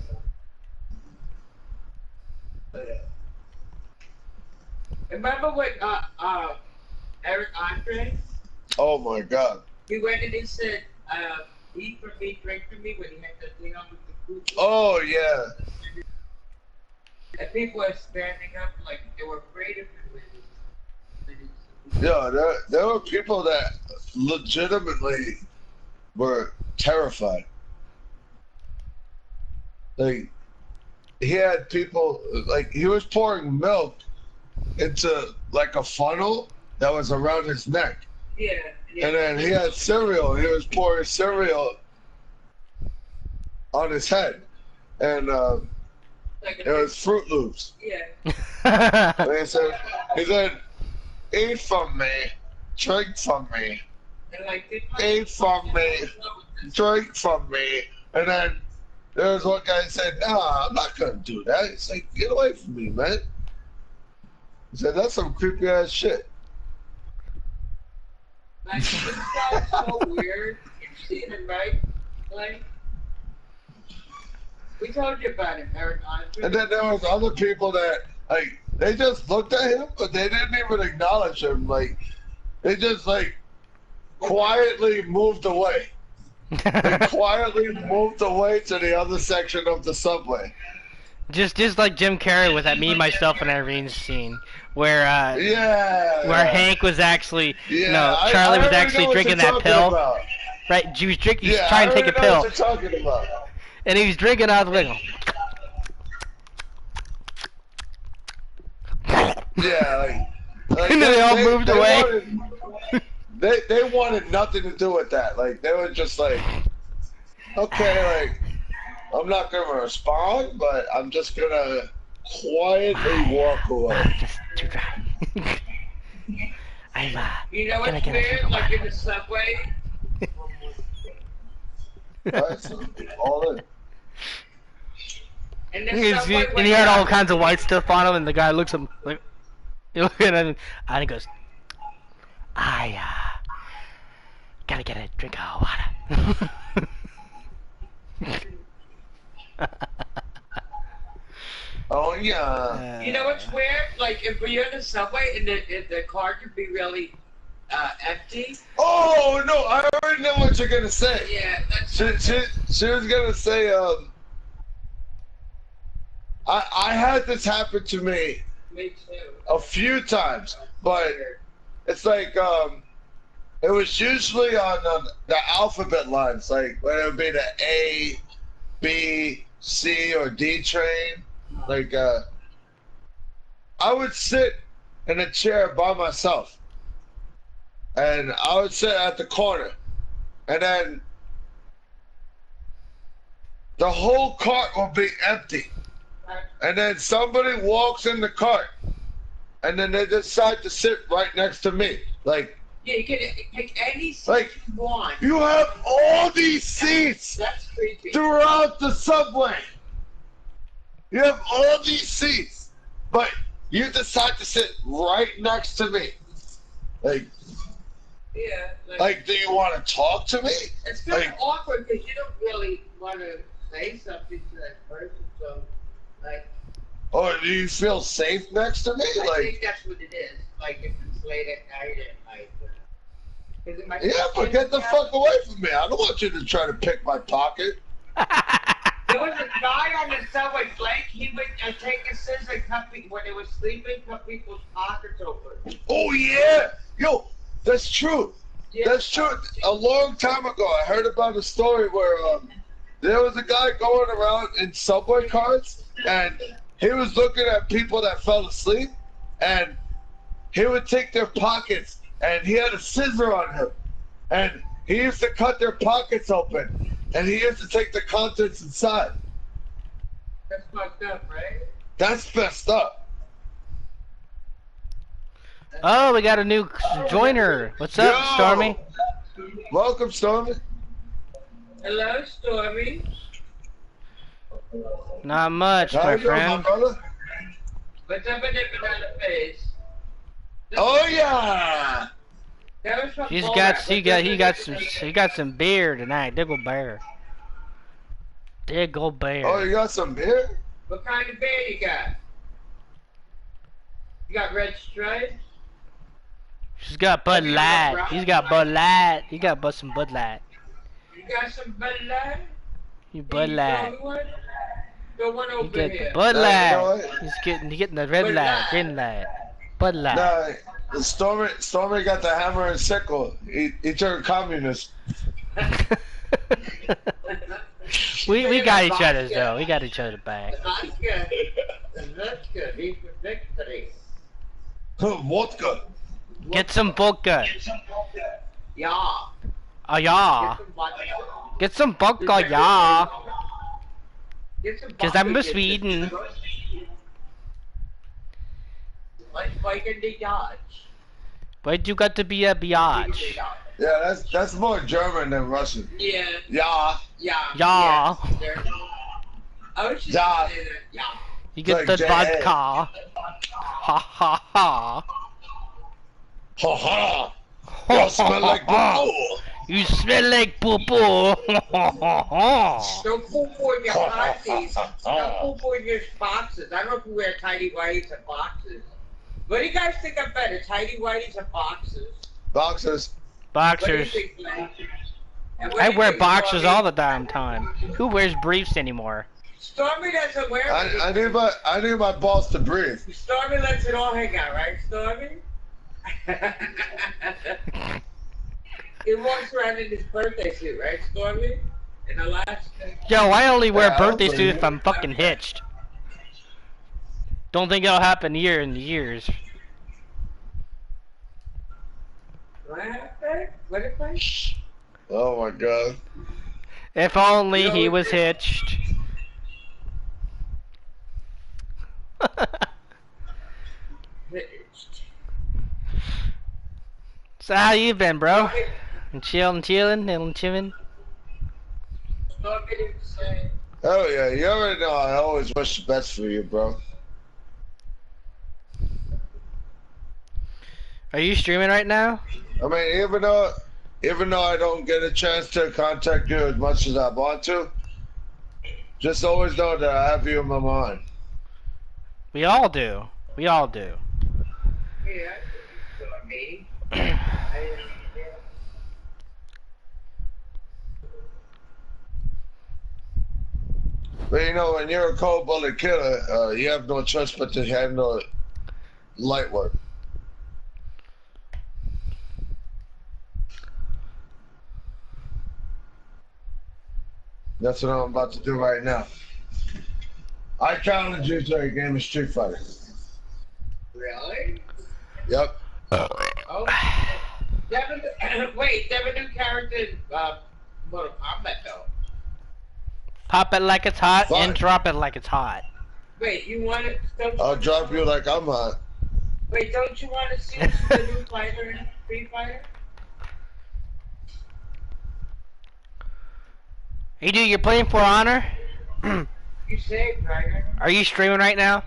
Remember when Eric Andre? Oh my god. He went and he said, eat for me, drink for me, when he had that thing on with the food. Oh yeah. And people were standing up like they were afraid of him. Yeah, there were people that legitimately were terrified. Like, he had people, like, he was pouring milk into, like, a funnel that was around his neck. Yeah. And then he had cereal. He was pouring cereal on his head. And Like it was Fruit Loops. Yeah. And he said, eat from me, drink from me. And like, Eat from me, drink from me. And then there was one guy who said, nah, I'm not going to do that. He's like, get away from me, man. He said, that's some creepy ass shit. Like, this guy's so weird. You've seen him, right? Like, we told you about him, Eric Andre. And then there was other people that, like, they just looked at him, but they didn't even acknowledge him. Like, they just, like, quietly moved away. They quietly moved away to the other section of the subway. Just like Jim Carrey with that Me, Myself, and Irene scene, where where Hank was actually, Charlie was actually drinking that pill. About. Right, he was trying to take a pill, what you're talking about. and he was drinking out of the window. Yeah, like And then they all moved away. They wanted nothing to do with that. Like, they were just like, okay, like, I'm not gonna respond, but I'm just gonna quietly walk away. Just too dry. I'm You know gonna what's get a weird? drink of Like water. in the subway. Right, so all in. In the subway. And he had all kinds of white stuff on him, and the guy looks at him like, you look at him, and he goes, I gotta get a drink of water. Oh yeah. You know what's weird? Like if you're in the subway and the car could be really empty. Oh no, I already know what you're gonna say. Yeah, that's. She was gonna say, I had this happen to me Me too. a few times, but it's like, it was usually on the alphabet lines, like whether it be the A, B, C, or D train. Like, I would sit in a chair by myself, and I would sit at the corner, and then the whole cart will be empty, and then somebody walks in the cart, and then they decide to sit right next to me. Like, Yeah, you can pick any seat like, you want. you have all these seats That's creepy. throughout the subway. You have all these seats, but you decide to sit right next to me. Like, Yeah. like, do you want to talk to me? It's kind of like- awkward because you don't really want to say something to that person. So, like, Or do you feel safe next to me? I Like, think that's what it is. Like if it's late at night and like. Is it my yeah, but get the fuck away from me. I don't want you to try to pick my pocket. There was a guy on the subway, Blake. He would take a scissors and cut people when they were sleeping, cut people's pockets open. Oh, yeah. Yo, that's true. Yeah. That's true. A long time ago, I heard about a story where there was a guy going around in subway cars, and he was looking at people that fell asleep, and he would take their pockets, and he had a scissor on him, and he used to cut their pockets open, and he used to take the contents inside. That's fucked up, right? That's messed up. Oh, we got a new joiner. What's up, Yo! Stormy? Welcome, Stormy. Hello, Stormy. Not much, How my you doing, my friend. brother? What's up with the banana face? Oh yeah. That was from He's Borat. got, What's he up got, with he the got banana some, face? he got some beer tonight. Diggle bear. Diggle bear. Oh, you got some beer? What kind of bear you got? You got red stripes? She's got Bud Light. He's got Bud Light. He got some Bud Light. You got some Bud Light? You Bud Can you Light. throw me one? Throw one You over get the here. Bud No, you know Light. what? He's getting the red Bud light, Light. green light, Bud Light. Nah, Stormy got the hammer and sickle. He turned communist. we got each other's though. We got each other back. That's good. That's good. He's for victory. Vodka. Get some vodka. Yeah. Oh yeah. Get some vodka. Get some vodka, yeah. Get some Cause vodka, I'm a get Sweden. some- Like Spike and the Dodge. Why'd you got to be a biatch? Yeah, that's more German than Russian. Yeah. Yeah. Yeah. Yeah. Yes, I was just Yeah. gonna say that. Yeah. You get Like the J.A. vodka. Ha ha ha. Ha ha. You smell like poo. You smell like poo poo. Don't poo-poo in your parties. Don't poo-poo in your boxes. I don't know if you wear tidy whities and boxes. What do you guys think are better, tidy whities or boxes? Boxers. What do you Boxers. think, Glenn? And what I do you wear think, boxers Stormy? all the damn time. Who wears briefs anymore? Stormy doesn't wear I need my balls to breathe. Stormy lets it all hang out, right, Stormy? He walks around in his birthday suit, right, Stormy? In Alaska. Yo, I only wear Yeah, birthday I'll suit if believe I'm fucking hitched. Don't think it'll happen here in years. What happened? What if I? Oh my god. If only Yo, he was hitched. So how you been, bro? And chilling, and chilling. Stormy didn't say. Oh yeah, you already know I always wish the best for you, bro. Are you streaming right now? I mean, even though I don't get a chance to contact you as much as I want to, just always know that I have you in my mind. We all do. We all do. Yeah, Stormy. But you know, when you're a cold-blooded killer, you have no choice but to handle light work. That's what I'm about to do right now. I challenge you to a game of Street Fighter. Really? Yep. Oh. Devin, wait, Devin new character in Mortal Kombat though. Pop it like it's hot Fine. and drop it like it's hot. Wait, you want it? I'll drop you like I'm hot. Wait, don't you want to see the new fighter in Street Fighter? Hey dude, you're playing For Honor? You saved, right? Are you streaming right now?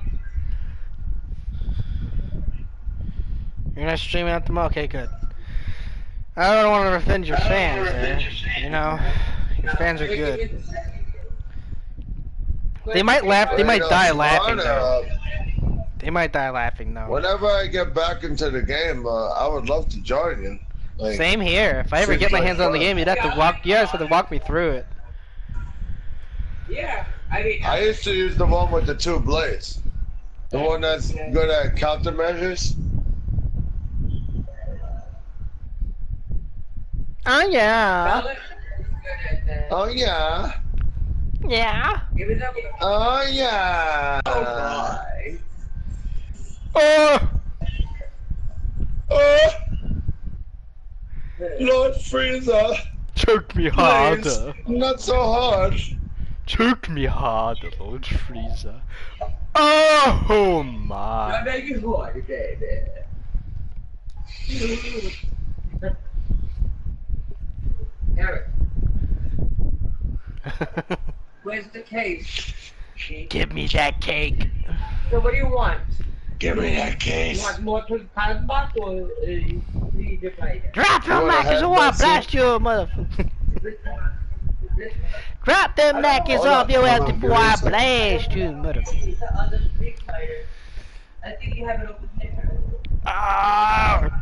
You're not streaming at the moment? Okay, good. I don't want to offend your fans, You know, your fans are good. They might laugh, they might die laughing though. They might die laughing though. Whenever I get back into the game, I would love to join you. Like, Same here. If I ever get my hands on the game, you'd have to walk me through it. Yeah, I mean, I used to use the one with the two blades. The one that's good at countermeasures. Oh yeah. Bella is good at that. Oh yeah. Yeah. Even though Oh yeah. oh, boy. Oh. Lord Frieza, Choke me please, harder. not so hard. Choke me harder, Lord Frieza. Oh my. I make it hard, baby. Eric, where's the cake? Give me that cake. So what do you want? Give me that You case. want more to the cotton box or you need to play it? Drop them wanna knackers have or I'll that blast you, motherfucker. This one. This one. Drop them knackers Hold off on, your hold ass on, before give me a I second. blast you, motherfucker. It's the other big fighter. I think you have it over there. Ah!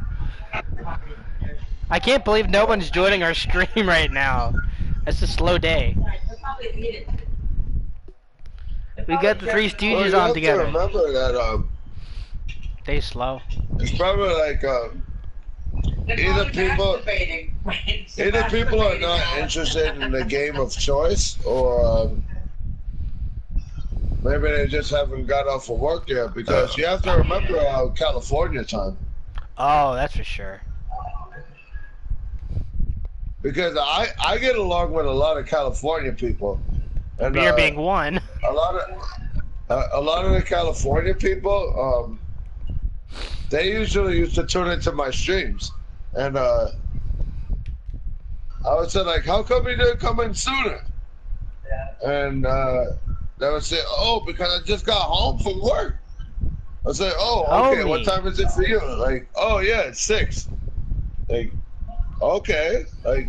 I can't believe no one's joining our stream right now. It's a slow day. They'll probably eat it. We got the Three Well, Stooges you on have together. to remember that They slow. it's probably like They're either probably people- masturbating. either people are not interested in the game of choice, or maybe they just haven't got off of work yet. Because you have to remember California time. Oh, that's for sure. Because I get along with a lot of California people, and Beer being one. a lot of the California people, they usually used to tune into my streams, and I would say like, how come you didn't come in sooner? And they would say, oh, because I just got home from work. I say, oh, okay, what Homie. time is it for you? Like, oh yeah, it's 6. Like, okay, like,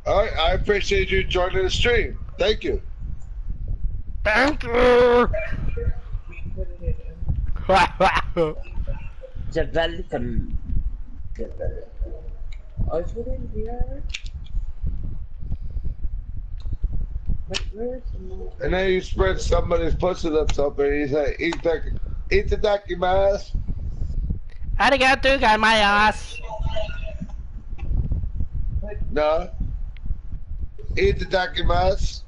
all right, I appreciate you joining the stream. Thank you. Thank you. The welcome. Oh, is it in here? Where is the more? And then you spread somebody's pussy lips up, and you say, eat the dakimasu. Arigato, got my ass. No. Eat the dakimasu.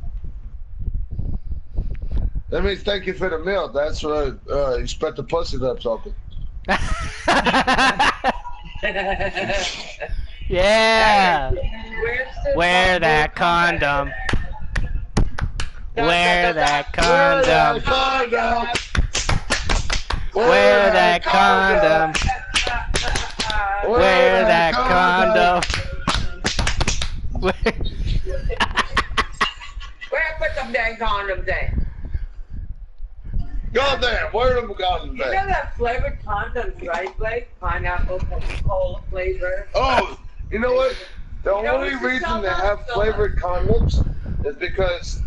That means thank you for the meal. That's what you spread the pussy lips open. Yeah. Where's the Wear that condom. Wear that condom. Wear that condom. Wear that condom. Where I put them dang condoms there? Goddamn, where them gone You know today? that flavored condoms, right, Blake? Pineapple, Coca-Cola flavor. Oh, you know what? The You know only what you reason tell they them? have flavored condoms is because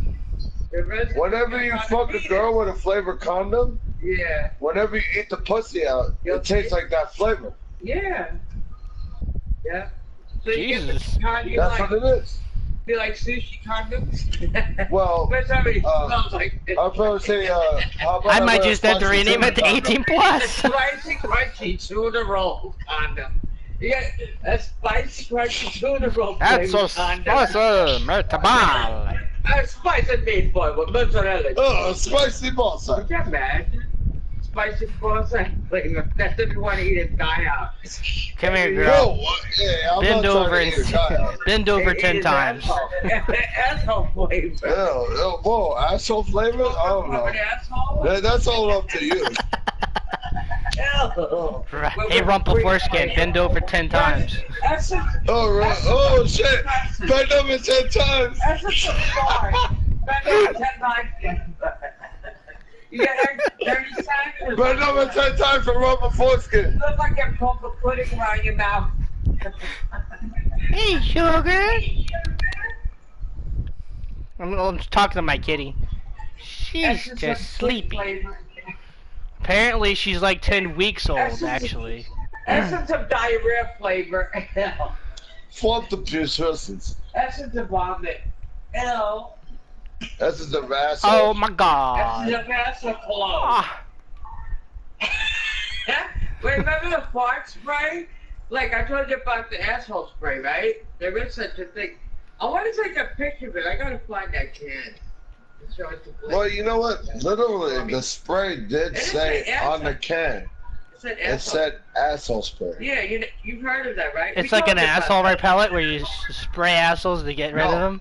Whenever whenever you fuck a girl with a flavored condom, Yeah. whenever you eat the pussy out, You'll it tastes like that flavor. Yeah. Yeah. So you get Jesus. the kind you That's like. what it is. You like sushi condoms? Well, But somebody uh, smells like this. I'll probably say, how about I might wear a just have to spicy rename tuna it to condom? 18 A plus. spicy crunchy tuna roll condom. You got a spicy crunchy tuna roll That's so flavored condom. spicy, mertabal. A spicy meatball with mozzarella. Oh, spicy balsa. Could you imagine? Spicy balsa flavor. That's if you want to eat it, die out. Come here, Whoa, girl. what? Yeah, I'm Bend not trying over to and eat your child. bend over It 10 is times. Asshole flavor. Whoa, asshole flavor? I don't know. An asshole? That's all up to you. Ew. Right. Hey, Rumple Foreskin, bend over 10 times. That's a, Oh, right. Oh, shit. Bend over 10 times. that's a bar. Back up 10 times. You got 30 seconds. Bend over 10 times for rubber foreskin. Look like you're putting around your mouth. Hey, sugar. I'm talking to my kitty. She's just sleepy. Apparently, she's like 10 weeks old, actually. Essence of diarrhea flavor. Flop the persistence. Essence of vomit. Ew. This is the asshole. Oh my god. Essence of asshole cologne. Ah, Wait, remember the fart spray? Like I told you about the asshole spray, right? There is such a thing. I want to take a picture of it. I gotta find that can. And show it to Blake. Well, you know what? Literally, the spray did It is say the on the asshole. can. said It asshole. said asshole spray. Yeah, you've heard of that, right? It's We like an talked about asshole that. repellent where you spray assholes to get rid of them.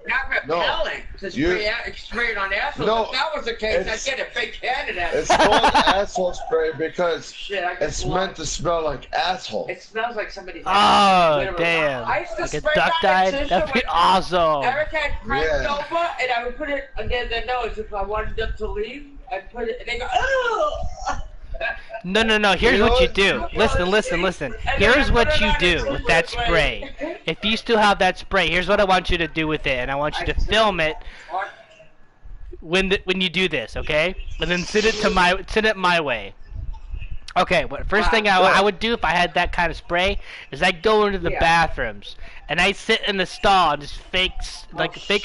Not repellent to spray it on assholes. No, if that was the case, I'd get a big can of that. It's called asshole spray because it's blood. meant to smell like asshole. It smells like somebody's Oh, damn. I used to Like a spray duck that dive? That'd be awesome. Eric had cracked Yeah. over, and I would put it under their nose. If I wanted them to leave, I'd put it, and they go, oh! No. Here's You know what you what? do. Listen. Here's what you do with that spray. If you still have that spray, here's what I want you to do with it, and I want you to film it when you do this, okay? And then send it my way. Okay. First thing I would do if I had that kind of spray is I'd go into the bathrooms and I sit in the stall and just fake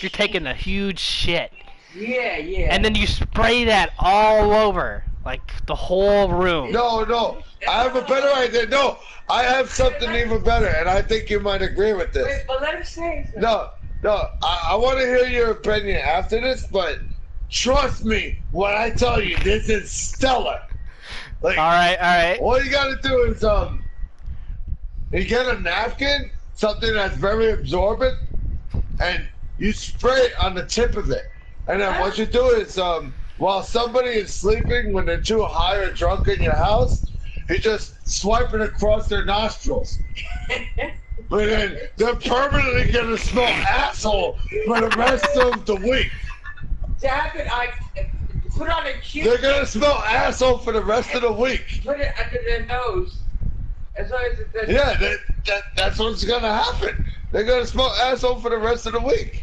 you're taking a huge shit. Yeah. And then you spray that all over. Like the whole room. No. I have a better idea. No, I have something even better, and I think you might agree with this. Wait, but let him say something. No. I want to hear your opinion after this, but trust me when I tell you this is stellar. Like, all right. All you gotta do is you get a napkin, something that's very absorbent, and you spray it on the tip of it. And then what you do is while somebody is sleeping, when they're too high or drunk in your house, you just swipe it across their nostrils. But then they're permanently gonna smell asshole for the rest of the week. I put on a cute. They're gonna smell asshole for the rest of the week. Put it under their nose. As long as it doesn't. Yeah, that's what's gonna happen. They're gonna smell asshole for the rest of the week.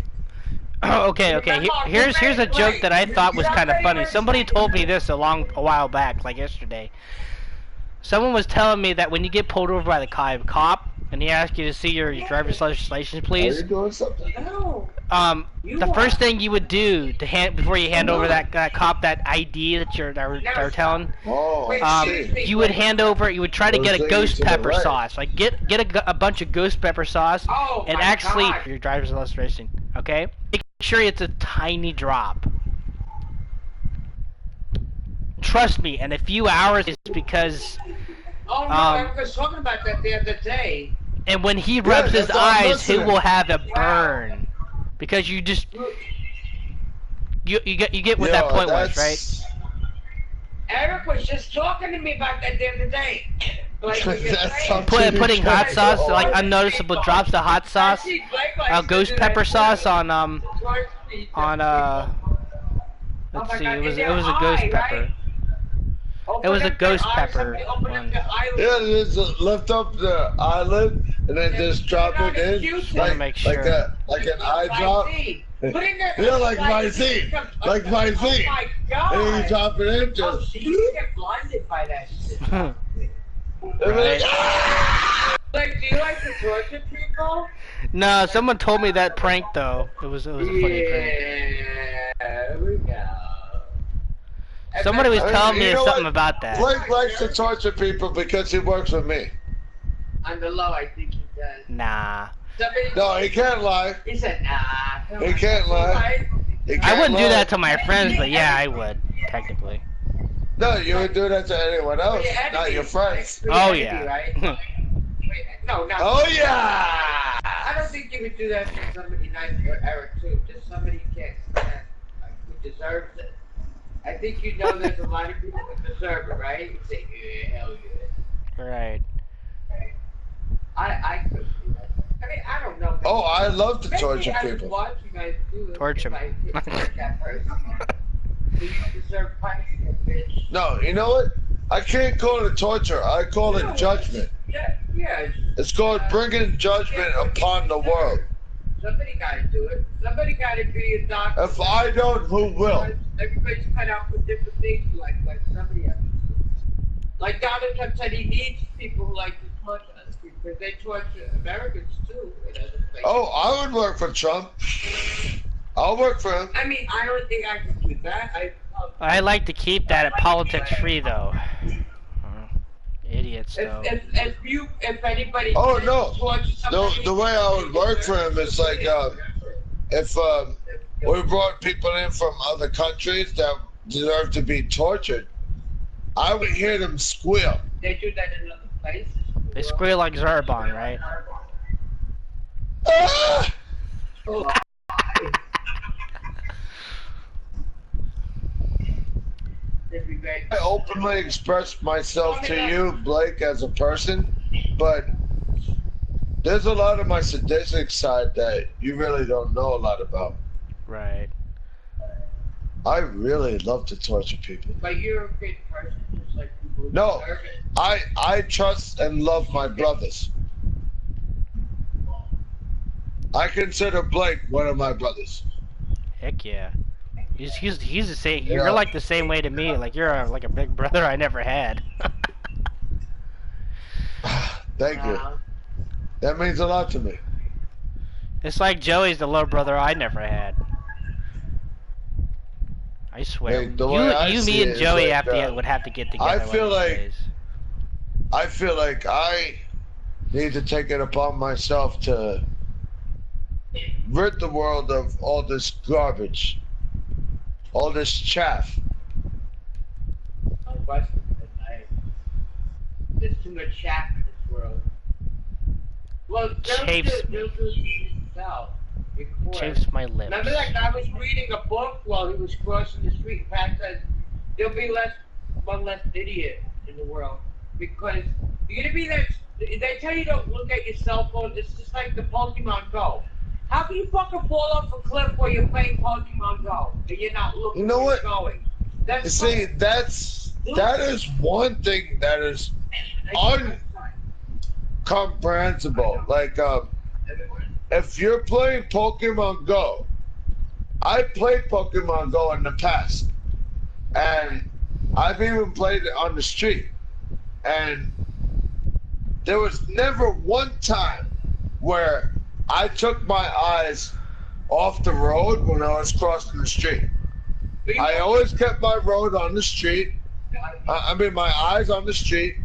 Oh, okay. Here's a joke that I thought was kind of funny. Somebody told me this a while back, like yesterday. Someone was telling me that when you get pulled over by the cop and he asks you to see your driver's license, please. Are you doing something? No. The first thing you would do before you hand over that cop that ID that they're telling, you would you would try to get a ghost pepper sauce, like get a bunch of ghost pepper sauce, and actually your driver's license, okay? Make sure it's a tiny drop. Trust me, in a few hours it's because. Oh no, I was talking about that the other day. And when he rubs his eyes, he will have a burn. Because you just you get what that point was, right? Eric was just talking to me about that the other day. Like putting hot sauce, like unnoticeable drops of hot sauce, ghost pepper sauce on let's see, it was a ghost pepper. It was a ghost pepper one. Yeah, just lift up the eyelid and then just drop it in, like an eye drop. Yeah, like Visine, like Visine. And then you drop it in, just. You get blinded by that shit. Right. Like, do you like to torture people? No, someone told me that prank though. It was a funny prank. Yeah, there we go. Somebody was telling me something about that. Blake likes to torture people because he works with me. On the low, I think he does. Nah. No, he can't lie. He said, nah. He can't lie. I wouldn't do that to my friends, but yeah, I would, technically. No, you would do that to anyone else, not your friends. Oh, yeah. No, not. Oh, yeah! I don't think you would do that to somebody nice or Eric, too. Just somebody who can't stand, like, who deserves it. I think you know there's a lot of people who deserve it, right? You say, yeah, hell yeah. Right. I could do that. I mean, I don't know. Oh, I love to torture I would people. watch you guys do it. Torture if I didn't hurt that person. So you deserve punishment, bitch. No, you know what? I can't call it torture. I call it judgment. Yeah. It's called bringing judgment upon the world. Somebody gotta do it. Somebody gotta be a doctor. If I don't, who will? Everybody's cut out for different things, like somebody else. Like Donald Trump said, he needs people who like to torture us because they torture Americans too. In other places. Oh, I would work for Trump. I'll work for him. I mean, I don't think I can do that. I like to keep that at politics free, though. Idiots, though. If anybody. Oh no. The way I would work for him is like if we brought people in from other countries that deserve to be tortured, I would hear them squeal. They do that in other places. They squeal like Zarbon, right? Ah! Oh, that'd be great. I openly expressed myself to you, Blake, as a person, but there's a lot of my sadistic side that you really don't know a lot about. Right. I really love to torture people. But you're a good person, just like people who No, deserve it. I trust and love my brothers. I consider Blake one of my brothers. Heck yeah. He's the same. Yeah. You're like the same way to me. Like you're like a big brother I never had. Thank you. That means a lot to me. It's like Joey's the little brother I never had. I swear. Hey, the way I You, see me, it and is Joey like, would have to get together. I one feel of these like- days. I feel like I need to take it upon myself to rid the world of all this garbage, all this chaff. On Western tonight. There's too much chaff in this world. Well, Chafes they'll do it themselves. Chafes my lips. Remember that guy was reading a book while he was crossing the street. Pat says there'll be one less idiot in the world because you're gonna be that. They tell you don't look at your cell phone. It's just like the Pokemon Go. How can you fucking fall off a cliff while you're playing Pokemon Go and you're not looking You know where what? you're going? You see, that is one thing that is incomprehensible. Like, if you're playing Pokemon Go, I played Pokemon Go in the past, and I've even played it on the street, and there was never one time where I took my eyes off the road when I was crossing the street. I always kept my road on the street. I mean, my eyes on the street.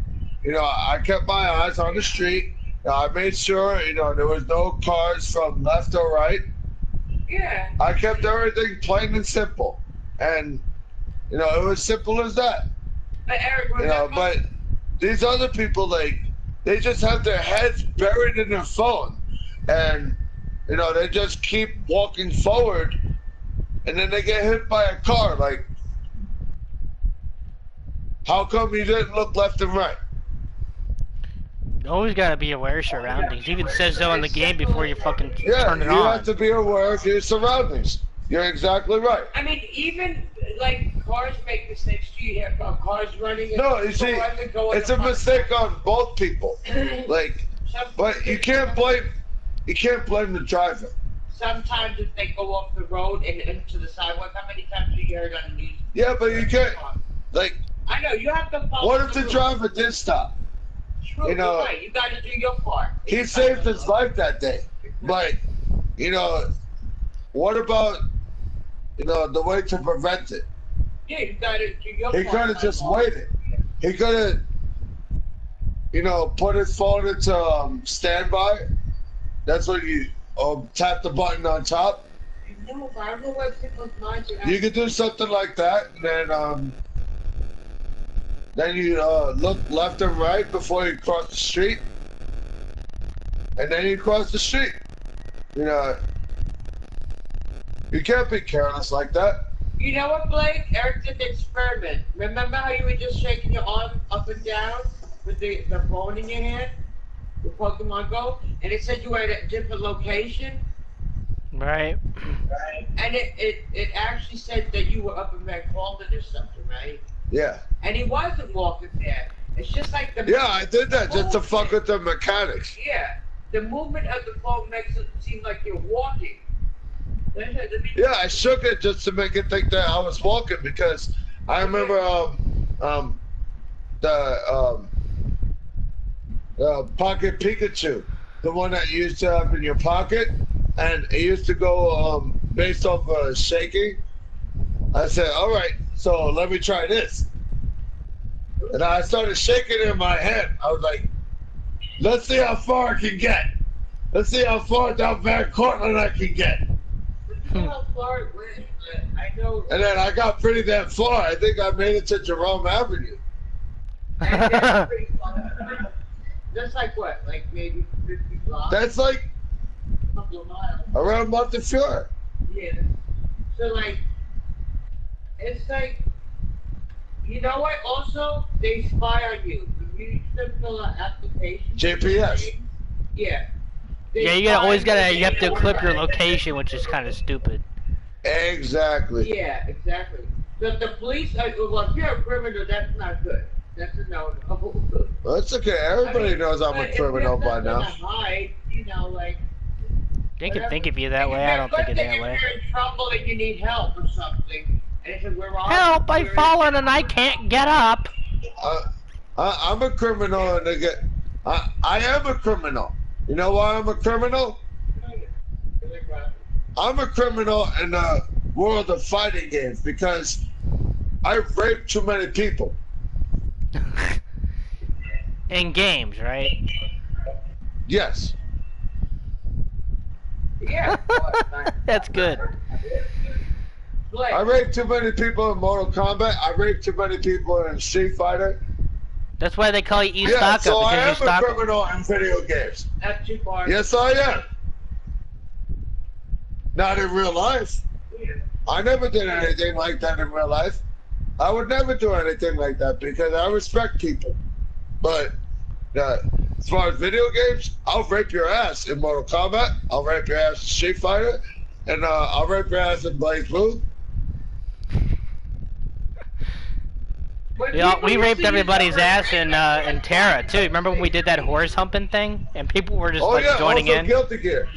You know, I kept my eyes on the street. I made sure, you know, there was no cars from left or right. Yeah. I kept everything plain and simple. And, you know, it was simple as that. But Eric, You know, but these other people, like, they just have their heads buried in their phone. And, you know, they just keep walking forward. And then they get hit by a car. Like, how come you didn't look left and right? You always gotta be aware of surroundings. It even says so in the game before you fucking Yeah, turn it you on. have to be aware of your surroundings. You're exactly right. I mean, even like cars make mistakes. You have cars running. No, you see, it's a mistake on both people. Like, but you can't blame the driver. Sometimes if they go off the road and into the sidewalk, how many times have you heard on the news? Yeah, but you can't. Like, I know you have to follow. what if the rules. driver did stop? True, you know, you're right. You got to do your part. He saved his life that day. But, you know, what about, you know, the way to prevent it? Yeah, you got to do your He part. could have just waited. He could have, you know, put his phone into standby. That's what you tap the button on top. No, but I don't know what people's minds are. You could do something like that, and then you look left and right before you cross the street, and then you cross the street. You know, you can't be careless like that. You know what, Blake? Eric did the experiment. Remember how you were just shaking your arm up and down with the phone in your hand? The Pokemon Go? And it said you were at a different location? Right. And it actually said that you were up in Van Calden or something, right? Yeah. And he wasn't walking there. It's just like the... Yeah, I did that just to fuck with the mechanics. Yeah. The movement of the phone makes it seem like you're walking. Yeah, I shook it just to make it think that I was walking because I remember the Pocket Pikachu, the one that you used to have in your pocket, and it used to go based off shaking. I said, all right, so let me try this. And I started shaking it in my hand. I was like, let's see how far I can get. Let's see how far down Van Cortlandt I can get. How far it went, but I know... And then I got pretty damn far. I think I made it to Jerome Avenue. And that's pretty close. That's like what? Like maybe 50 blocks? That's like A couple of miles. around Montefiore. Yeah. So like, it's like, you know what? Also, they spy on you. When you used to fill out applications. GPS. Yeah. Yeah, you have to clip your location, which is kind of stupid. Exactly. Yeah, exactly. So if the police, well, if you're a criminal, that's not good. That's a no-no. Well, it's okay. Everybody knows I'm a criminal by now. Hide, you know, like. They can think of you that way. I don't think of that way. If you're in trouble and you need help or something, and if we're all Help! I've fallen and I can't get up. I'm a criminal, and I am a criminal. You know why I'm a criminal? I'm a criminal in the world of fighting games because I raped too many people. In games, right? Yes. Yeah. That's good. I raped too many people in Mortal Kombat. I raped too many people in Street Fighter. That's why they call you Yeah, Estalka, so I am because you a stalk. criminal in video games. Not too far. Yes, I am. Not in real life. I never did anything like that in real life. I would never do anything like that because I respect people. But as far as video games, I'll rape your ass in Mortal Kombat. I'll rape your ass in Street Fighter. And I'll rape your ass in Blaze Blue. Yeah, we raped everybody's ass in Terra too. Remember when we did that horse humping thing and people were just joining also in? Guilty Gear.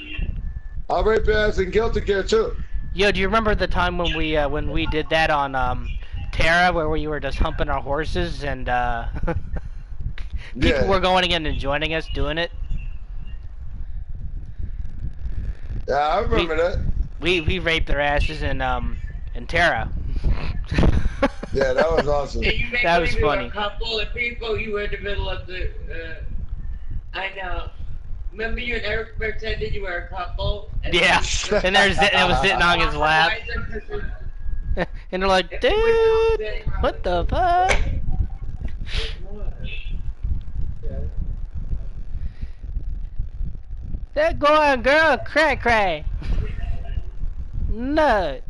I'll rape your ass in Guilty Gear too. Yo, do you remember the time when we did that on Terra, where we were just humping our horses and people were going in and joining us doing it? Yeah, I remember that. We raped their asses in Terra. Yeah, that was awesome. That was funny. A couple of people, you were in the middle of the. I know. Remember you and Eric pretended you were a couple? Yeah, and it was sitting on his lap. And they're like, dude, what the fuck? That going girl, cray cray. Nut.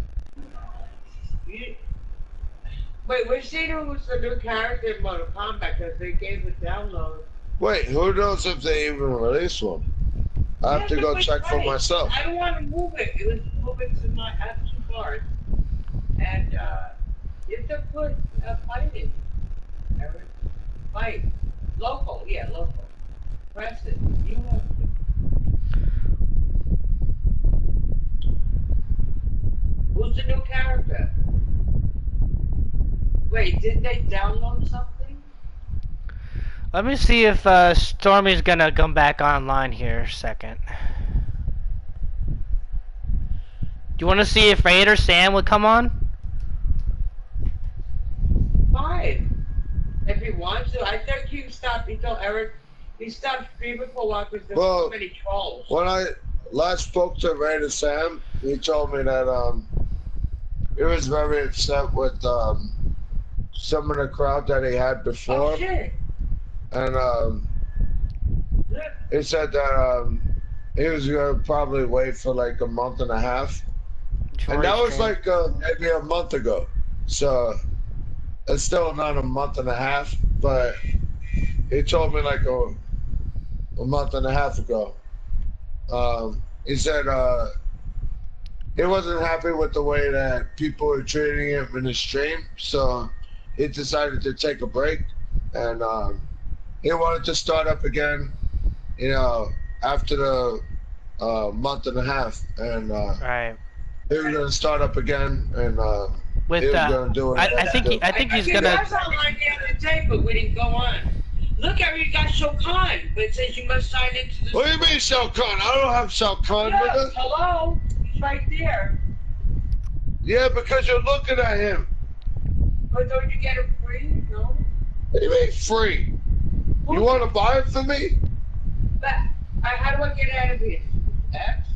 Wait, we're seeing who was the new character in Mortal Kombat because they gave a download. Wait, who knows if they even released one? I have to go check for myself. I don't want to move it. It was moving to my action card. And you have to put fighting. Eric. Fight. Local, yeah, local. Press it. You have to. Who's the new character? Wait, did they download something? Let me see if Stormy's gonna come back online here a second. Do you want to see if Raider Sam would come on? Fine. If he wants to. I think he stopped. He told Eric he stopped streaming for a while because there's so many trolls. When I last spoke to Raider Sam, he told me that he was very upset with some of the crowd that he had before. Oh, shit. And he said that he was gonna probably wait for like a month and a half. And that was like maybe a month ago. So it's still not a month and a half, but he told me like a month and a half ago. He said he wasn't happy with the way that people were treating him in the stream, so he decided to take a break, and he wanted to start up again, you know, after the month and a half, and right. He was gonna start up again, and with he was gonna do it. I think he's gonna. I was online the other day, but we didn't go on. Look, you got Shao Kahn, but it says you must sign into the. What do you mean, Shao Kahn? I don't have Shao Kahn with us. Hello, he's right there. Yeah, because you're looking at him. But don't you get it free? No. What do you mean free? You want to buy it for me? But how do I get out of here? X?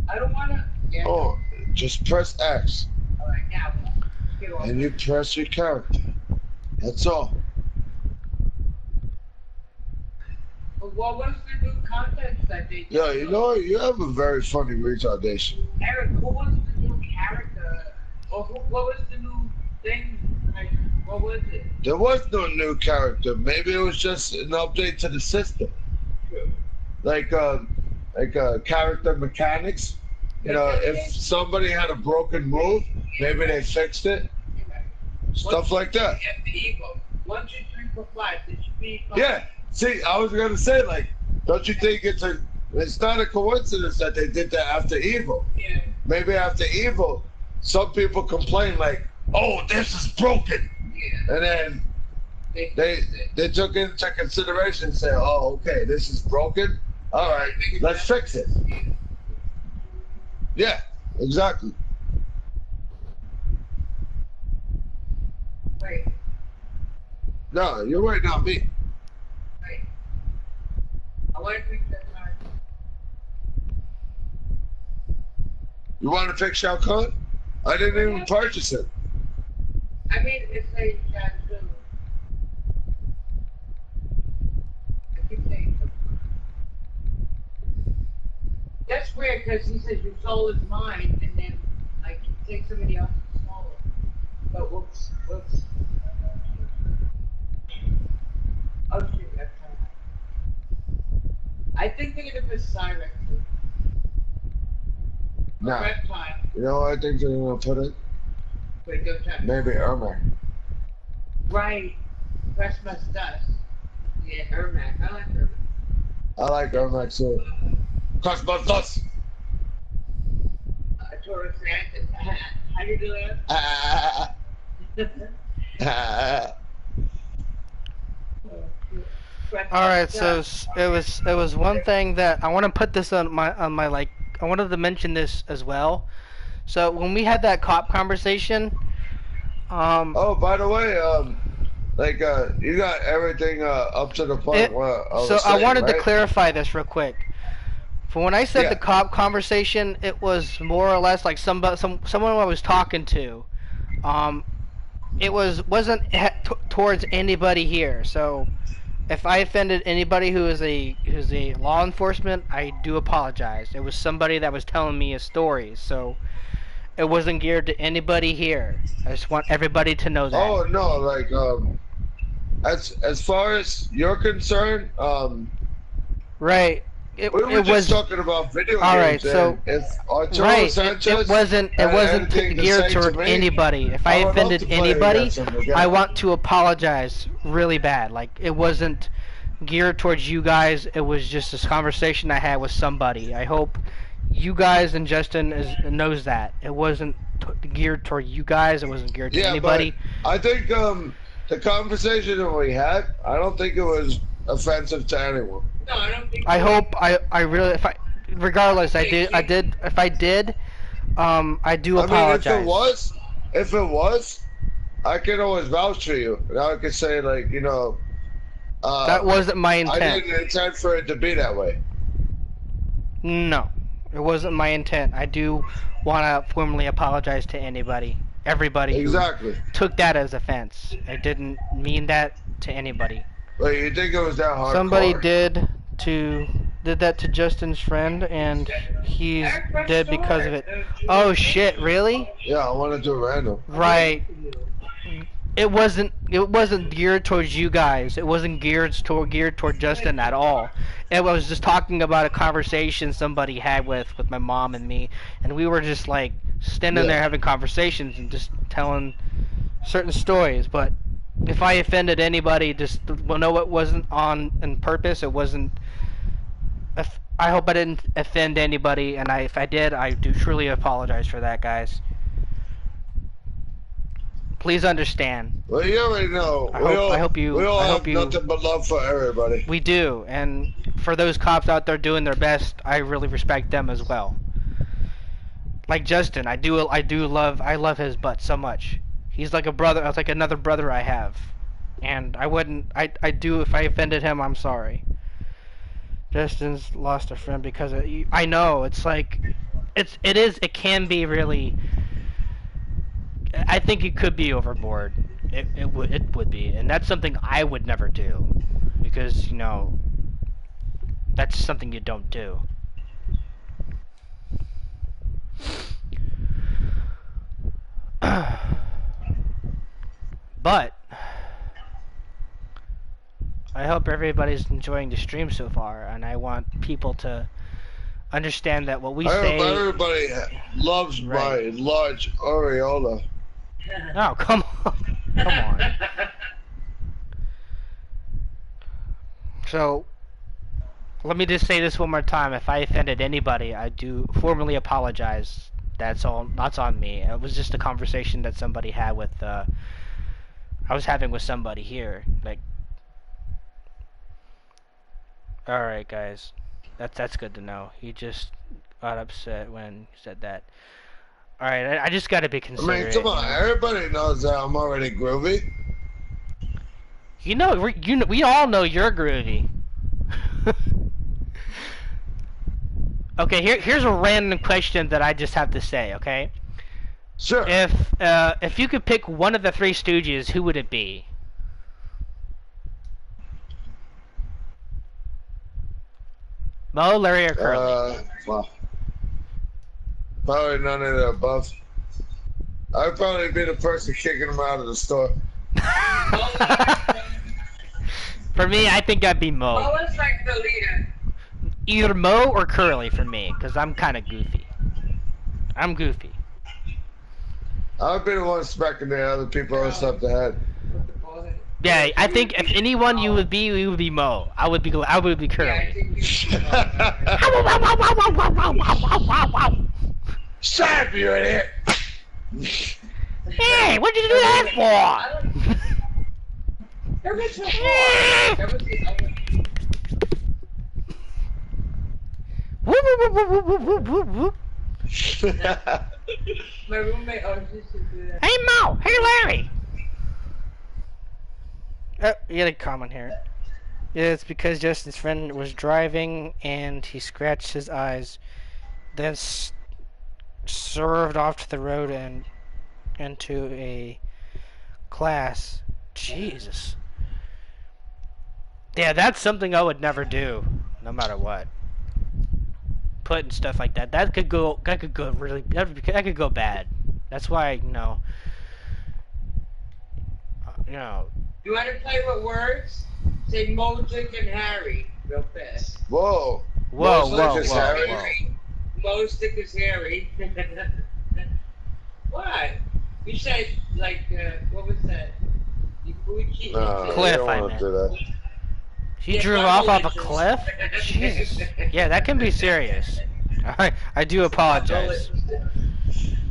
I don't want to. Yeah. Oh, just press X. All right, now. Get off. And you press your character. That's all. What was the new content that they did? Yeah, you know what? You have a very funny retardation. Eric, who was the new character? Or what was the new thing? Like, what was it? There was no new character. Maybe it was just an update to the system. True. Like character mechanics. You know, if somebody had a broken move, maybe they fixed it. Stuff like that. After evil. 1, 2, 3, 4, 5. It should be 5. Yeah. See, I was gonna say, like, don't you think it's not a coincidence that they did that after evil? Yeah. Maybe after evil, some people complain like, "Oh, this is broken," Yeah. and then they took into consideration and said, "Oh, okay, this is broken. All right, let's fix it." Yeah, exactly. Wait. No, you're right, not me. Wait. I want to fix that time. You want to fix Shao Kahn? I didn't even purchase it. I mean, it's a tattoo. I keep saying something. That's weird because he says your soul is mine, and then like you take somebody else's soul. But whoops. Oh shoot, that's right. I think they're gonna put Cyrex. Nah. Red time. You know what I think they're gonna put it? Wait, go check. Maybe Ermac. Right. Christmas dust. Yeah, Ermac. I like Ermac. I like Ermac too. Cosmos. Taurus Santa. How you doing? All right, so it was one thing that I want to put this on my like I wanted to mention this as well. So when we had that cop conversation, Oh, by the way, you got everything up to the point where I was so saying, I wanted to right? clarify this real quick. For when I said Yeah. the cop conversation, it was more or less like someone I was talking to. It wasn't towards anybody here. So if I offended anybody who's a law enforcement, I do apologize. It was somebody that was telling me a story, so it wasn't geared to anybody here. I just want everybody to know that. Oh no, like as far as you're concerned, right. we were just talking about video games. All right, so if Arturo right, Sanchez it wasn't anything to geared say to toward me, anybody. If I I would love offended to play anybody, against him again. I want to apologize really bad. Like it wasn't geared towards you guys. It was just this conversation I had with somebody. I hope you guys and Justin knows that it wasn't geared toward you guys. It wasn't geared to anybody. But I think the conversation that we had, I don't think it was offensive to anyone. No, I don't think. I hope I really regardless I did if I did I do apologize. I mean, if it was, I can always vouch for you. Now I can say like that wasn't my intent. I didn't intend for it to be that way. No, it wasn't my intent. I do want to formally apologize to everybody Exactly. who took that as offense. I didn't mean that to anybody. Like, you think it was that hardcore? Somebody did that to Justin's friend, and he's dead because of it. Oh shit! Really? Yeah, I want to do random. Right. It wasn't geared towards you guys. It wasn't geared toward Justin at all. It was just talking about a conversation somebody had with my mom and me, and we were just like standing there having conversations and just telling certain stories. But if I offended anybody, just know it wasn't on purpose. It wasn't. I hope I didn't offend anybody, and if I did, I do truly apologize for that, guys. Please understand. Well, you already know. I hope you. We all I have hope you. nothing but love for everybody. We do, and for those cops out there doing their best, I really respect them as well. Like Justin, I love his butt so much. He's like a brother. It's like another brother I have, and I wouldn't. I do. If I offended him, I'm sorry. Justin's lost a friend because of, I know it's like, it can be really. I think it could be overboard. It would be, and that's something I would never do, because That's something you don't do. But I hope everybody's enjoying the stream so far, and I want people to understand that what we say. I hope everybody loves my large areola. Oh, come on. Come on. So, let me just say this one more time. If I offended anybody, I do formally apologize. That's on me. It was just a conversation that somebody had with, I was having with somebody here. Like, alright, guys. That's good to know. He just got upset when he said that. Alright, I just gotta be considerate. I mean, come on, everybody knows that I'm already groovy. You know, we all know you're groovy. Okay, here's a random question that I just have to say, okay? Sure. If you could pick one of the Three Stooges, who would it be? Mo, Larry, or Curly? Well, probably none of the above. I'd probably be the person kicking him out of the store. For me, I think I'd be Mo. Mo is like the leader. Either Mo or Curly for me, because I'm kind of goofy. I'm goofy. I'd be the one smacking the other people else up the head. Yeah, I think if anyone you would be Mo. I would be Curly. Shut up, you idiot! Hey, what'd you do that for? Whoop, whoop, whoop, whoop, whoop, whoop, whoop. My roommate always used to do that. Hey Mo! Hey Larry! Oh, you got a comment here. Yeah, it's because Justin's friend was driving and he scratched his eyes, then swerved off to the road and into a class. Jesus. Yeah, that's something I would never do, no matter what. Putting stuff like that. That could go really. That could go bad. That's why, you know. You want to play with words? Say Mo, Dick, and Harry real fast. Whoa. Whoa, Mo, whoa, Dick, whoa, Harry. whoa. Mo, Stick is Harry. What? You said, like, what was that? Cliff, don't I wanna meant. do that. He drew off a cliff? Jesus. Yeah, that can be serious. I do apologize.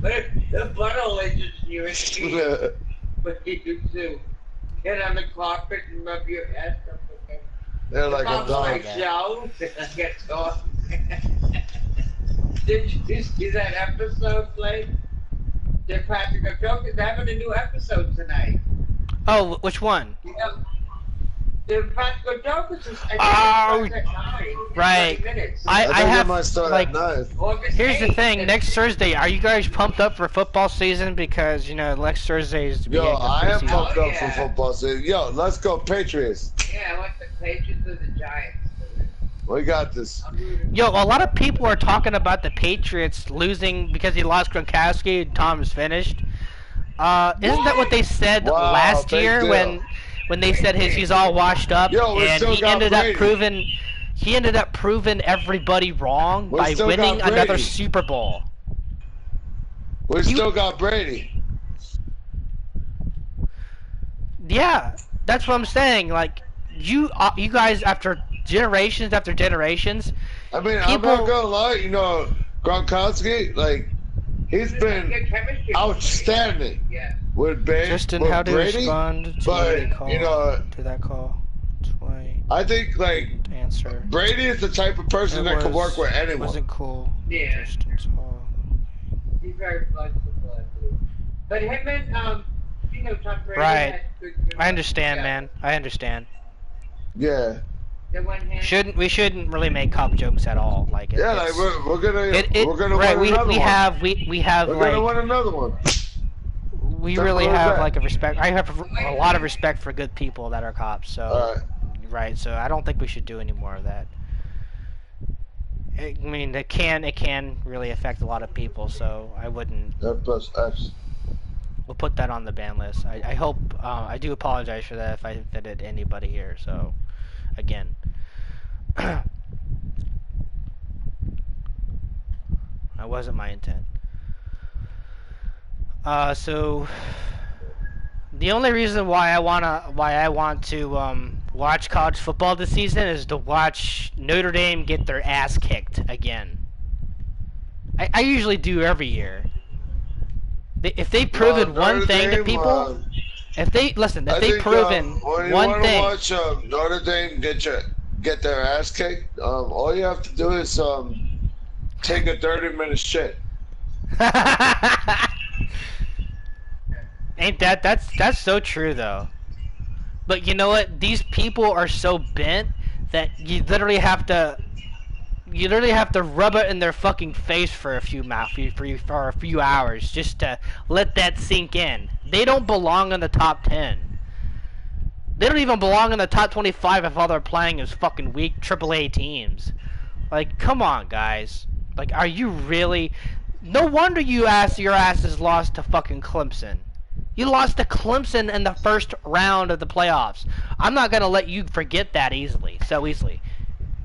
But the butthole is just you. What do you do? Get on the carpet and rub your ass up with it. They're like a dog. Show. Get off. Did you see that episode, Blake? The Practical Jokers having a new episode tonight. Oh, which one? You know, the Practical Jokers is Oh, right. I have, like, here's the thing, next Thursday, are you guys pumped up for football season? Because, you know, next Thursday is the beginning of the I am season. pumped up for football season. Yo, let's go Patriots. Yeah, I want the Patriots or the Giants. We got this. Yo, a lot of people are talking about the Patriots losing because he lost Gronkowski and Tom is finished. Isn't that what they said last year when they said he's all washed up? Yo, and he ended up proving everybody wrong by winning another Super Bowl. We still got Brady. Yeah, that's what I'm saying. Like you guys after generations, I mean, I'm not gonna lie. You know, Gronkowski, like, he's been outstanding with Brady. Justin, how do you respond to that call? I think, like, answer. Brady is the type of person that can work with anyone. Wasn't cool. Yeah. Justin's call. He's very flexible, I believe. But him and you know, Tom Brady. Right. Had good I understand, man. I understand. Yeah. We shouldn't really make cop jokes at all. Like yeah, like we're gonna right. win another one. We have we're like gonna win another one. We really have like a respect. I have a lot of respect for good people that are cops. So All right. right. So I don't think we should do any more of that. I mean, it can really affect a lot of people, so I wouldn't. That plus X. We'll put that on the ban list. I hope. I do apologize for that if I offended anybody here. So, again, that wasn't my intent. So the only reason why I want to watch college football this season is to watch Notre Dame get their ass kicked again. I usually do every year. If they've proven one thing to people, if they've proven when you one want thing, to watch Notre Dame get their ass kicked, all you have to do is take a 30-minute shit. ain't that's so true though. But you know what? These people are so bent that you literally have to rub it in their fucking face for a few hours just to let that sink in. They don't belong in the top 10. They don't even belong in the top 25 if all they're playing is fucking weak AAA teams. Like, come on, guys. Like, are you really? No wonder your asses lost to fucking Clemson. You lost to Clemson in the first round of the playoffs. I'm not gonna let you forget that so easily.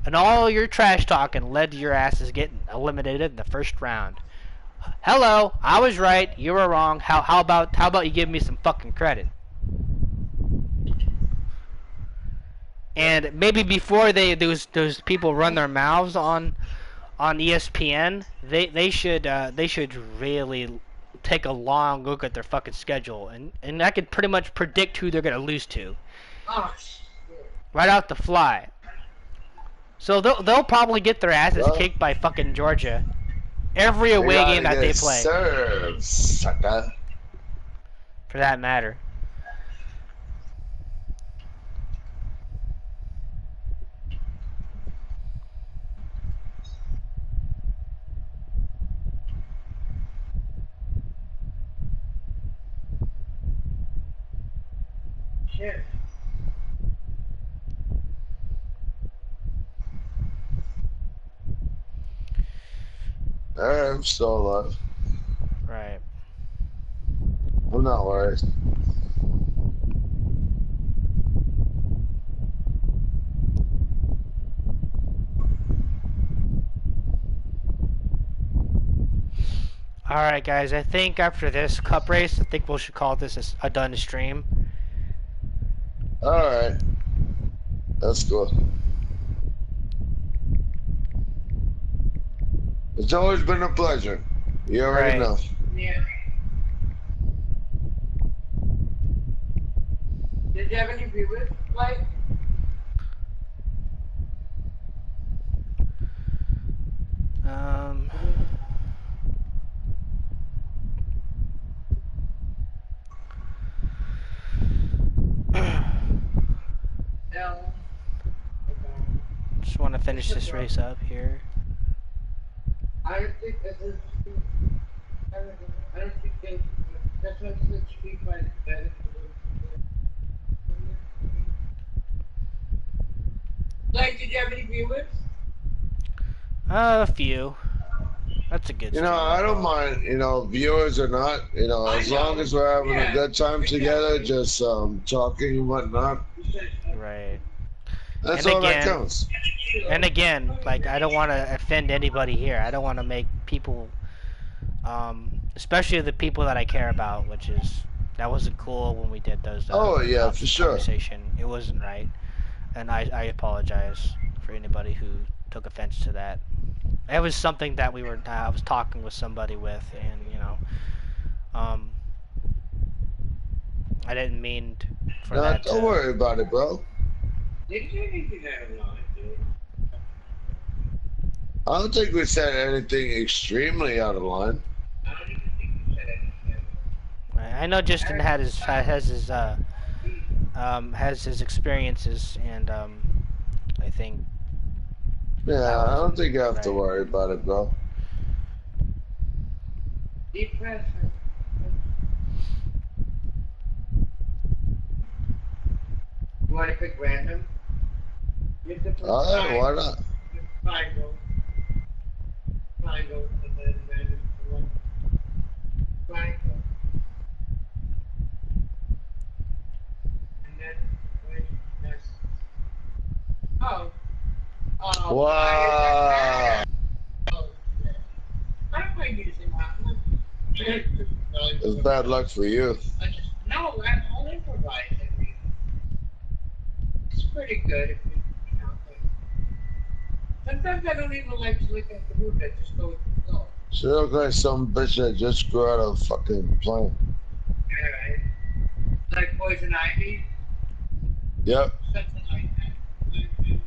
And all your trash talking led to your asses getting eliminated in the first round. Hello, I was right. You were wrong. How about you give me some fucking credit? And maybe before those people run their mouths on ESPN, they should really take a long look at their fucking schedule, and I could pretty much predict who they're gonna lose to. Right out the fly. So they'll probably get their asses kicked by fucking Georgia every away game that they play. Served, sucker. For that matter. Shit. I'm still alive. Right. I'm not worried. Alright guys, I think after this cup race, I think we should call this a done stream. Alright. That's good. It's always been a pleasure. You already know. Yeah. Did you have any viewers, like? No. Just want to finish this race up here. I don't think this is. I don't think they. That's what the street fight is better for them. Like, did you have any viewers? A few. That's a good. You know, I don't mind, viewers or not, as long as we're having a good time together, just talking and whatnot. Right. That's And all that again- counts. And again, like, I don't want to offend anybody here. I don't want to make people, especially the people that I care about, that wasn't cool when we did those. Oh, yeah, for sure. Conversation. It wasn't right, and I apologize for anybody who took offense to that. It was something that I was talking with somebody with, and I didn't mean for Nah, that. don't worry about it, bro. Did you anything out of line, dude? I don't think we said anything extremely out of line. I don't even think you said anything. I know Justin has his experiences, and I think. Yeah, I don't think you have to right. worry about it, bro. Deep pressure. You want to pick random? Alright, why not? Fine, bro. triangle and then manage to one triangle. And then wait, that's oh. Oh, Wow. Oh, shit. I don't like using that. It's bad luck for you. No, I'll improvise. I mean, it's pretty good if you know. Sometimes I don't even like to look at the movie. I just go with the flow. She looks like some bitch that just grew out of a fucking plane. Yeah, right. Like Poison Ivy, Yep. something like that.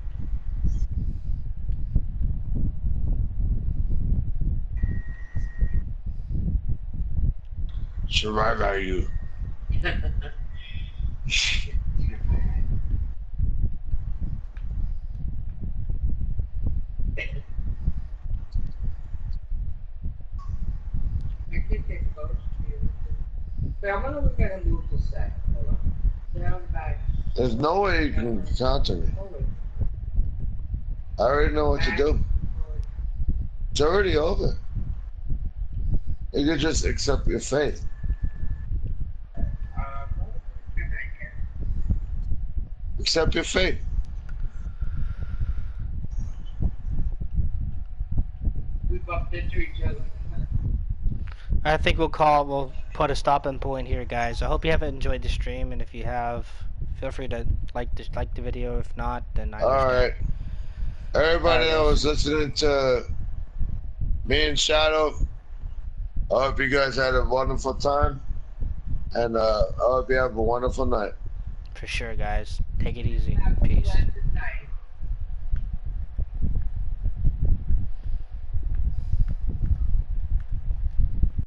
Survivor you. I can get close to you. But I wonder if we gotta move the set. Hold on. Down back. There's no way you can counter me. Forward. I already know what to Back. do. Forward. It's already over. You can just accept your fate. Forward. And I can. Accept your fate. We bumped into each other. I think we'll put a stopping point here, guys. I hope you have enjoyed the stream, and if you have, feel free to like the video. If not, then I Alright. understand. Everybody that Alright, was listening to me and Shadow, I hope you guys had a wonderful time. And I hope you have a wonderful night. for sure, guys. Take it easy. Peace.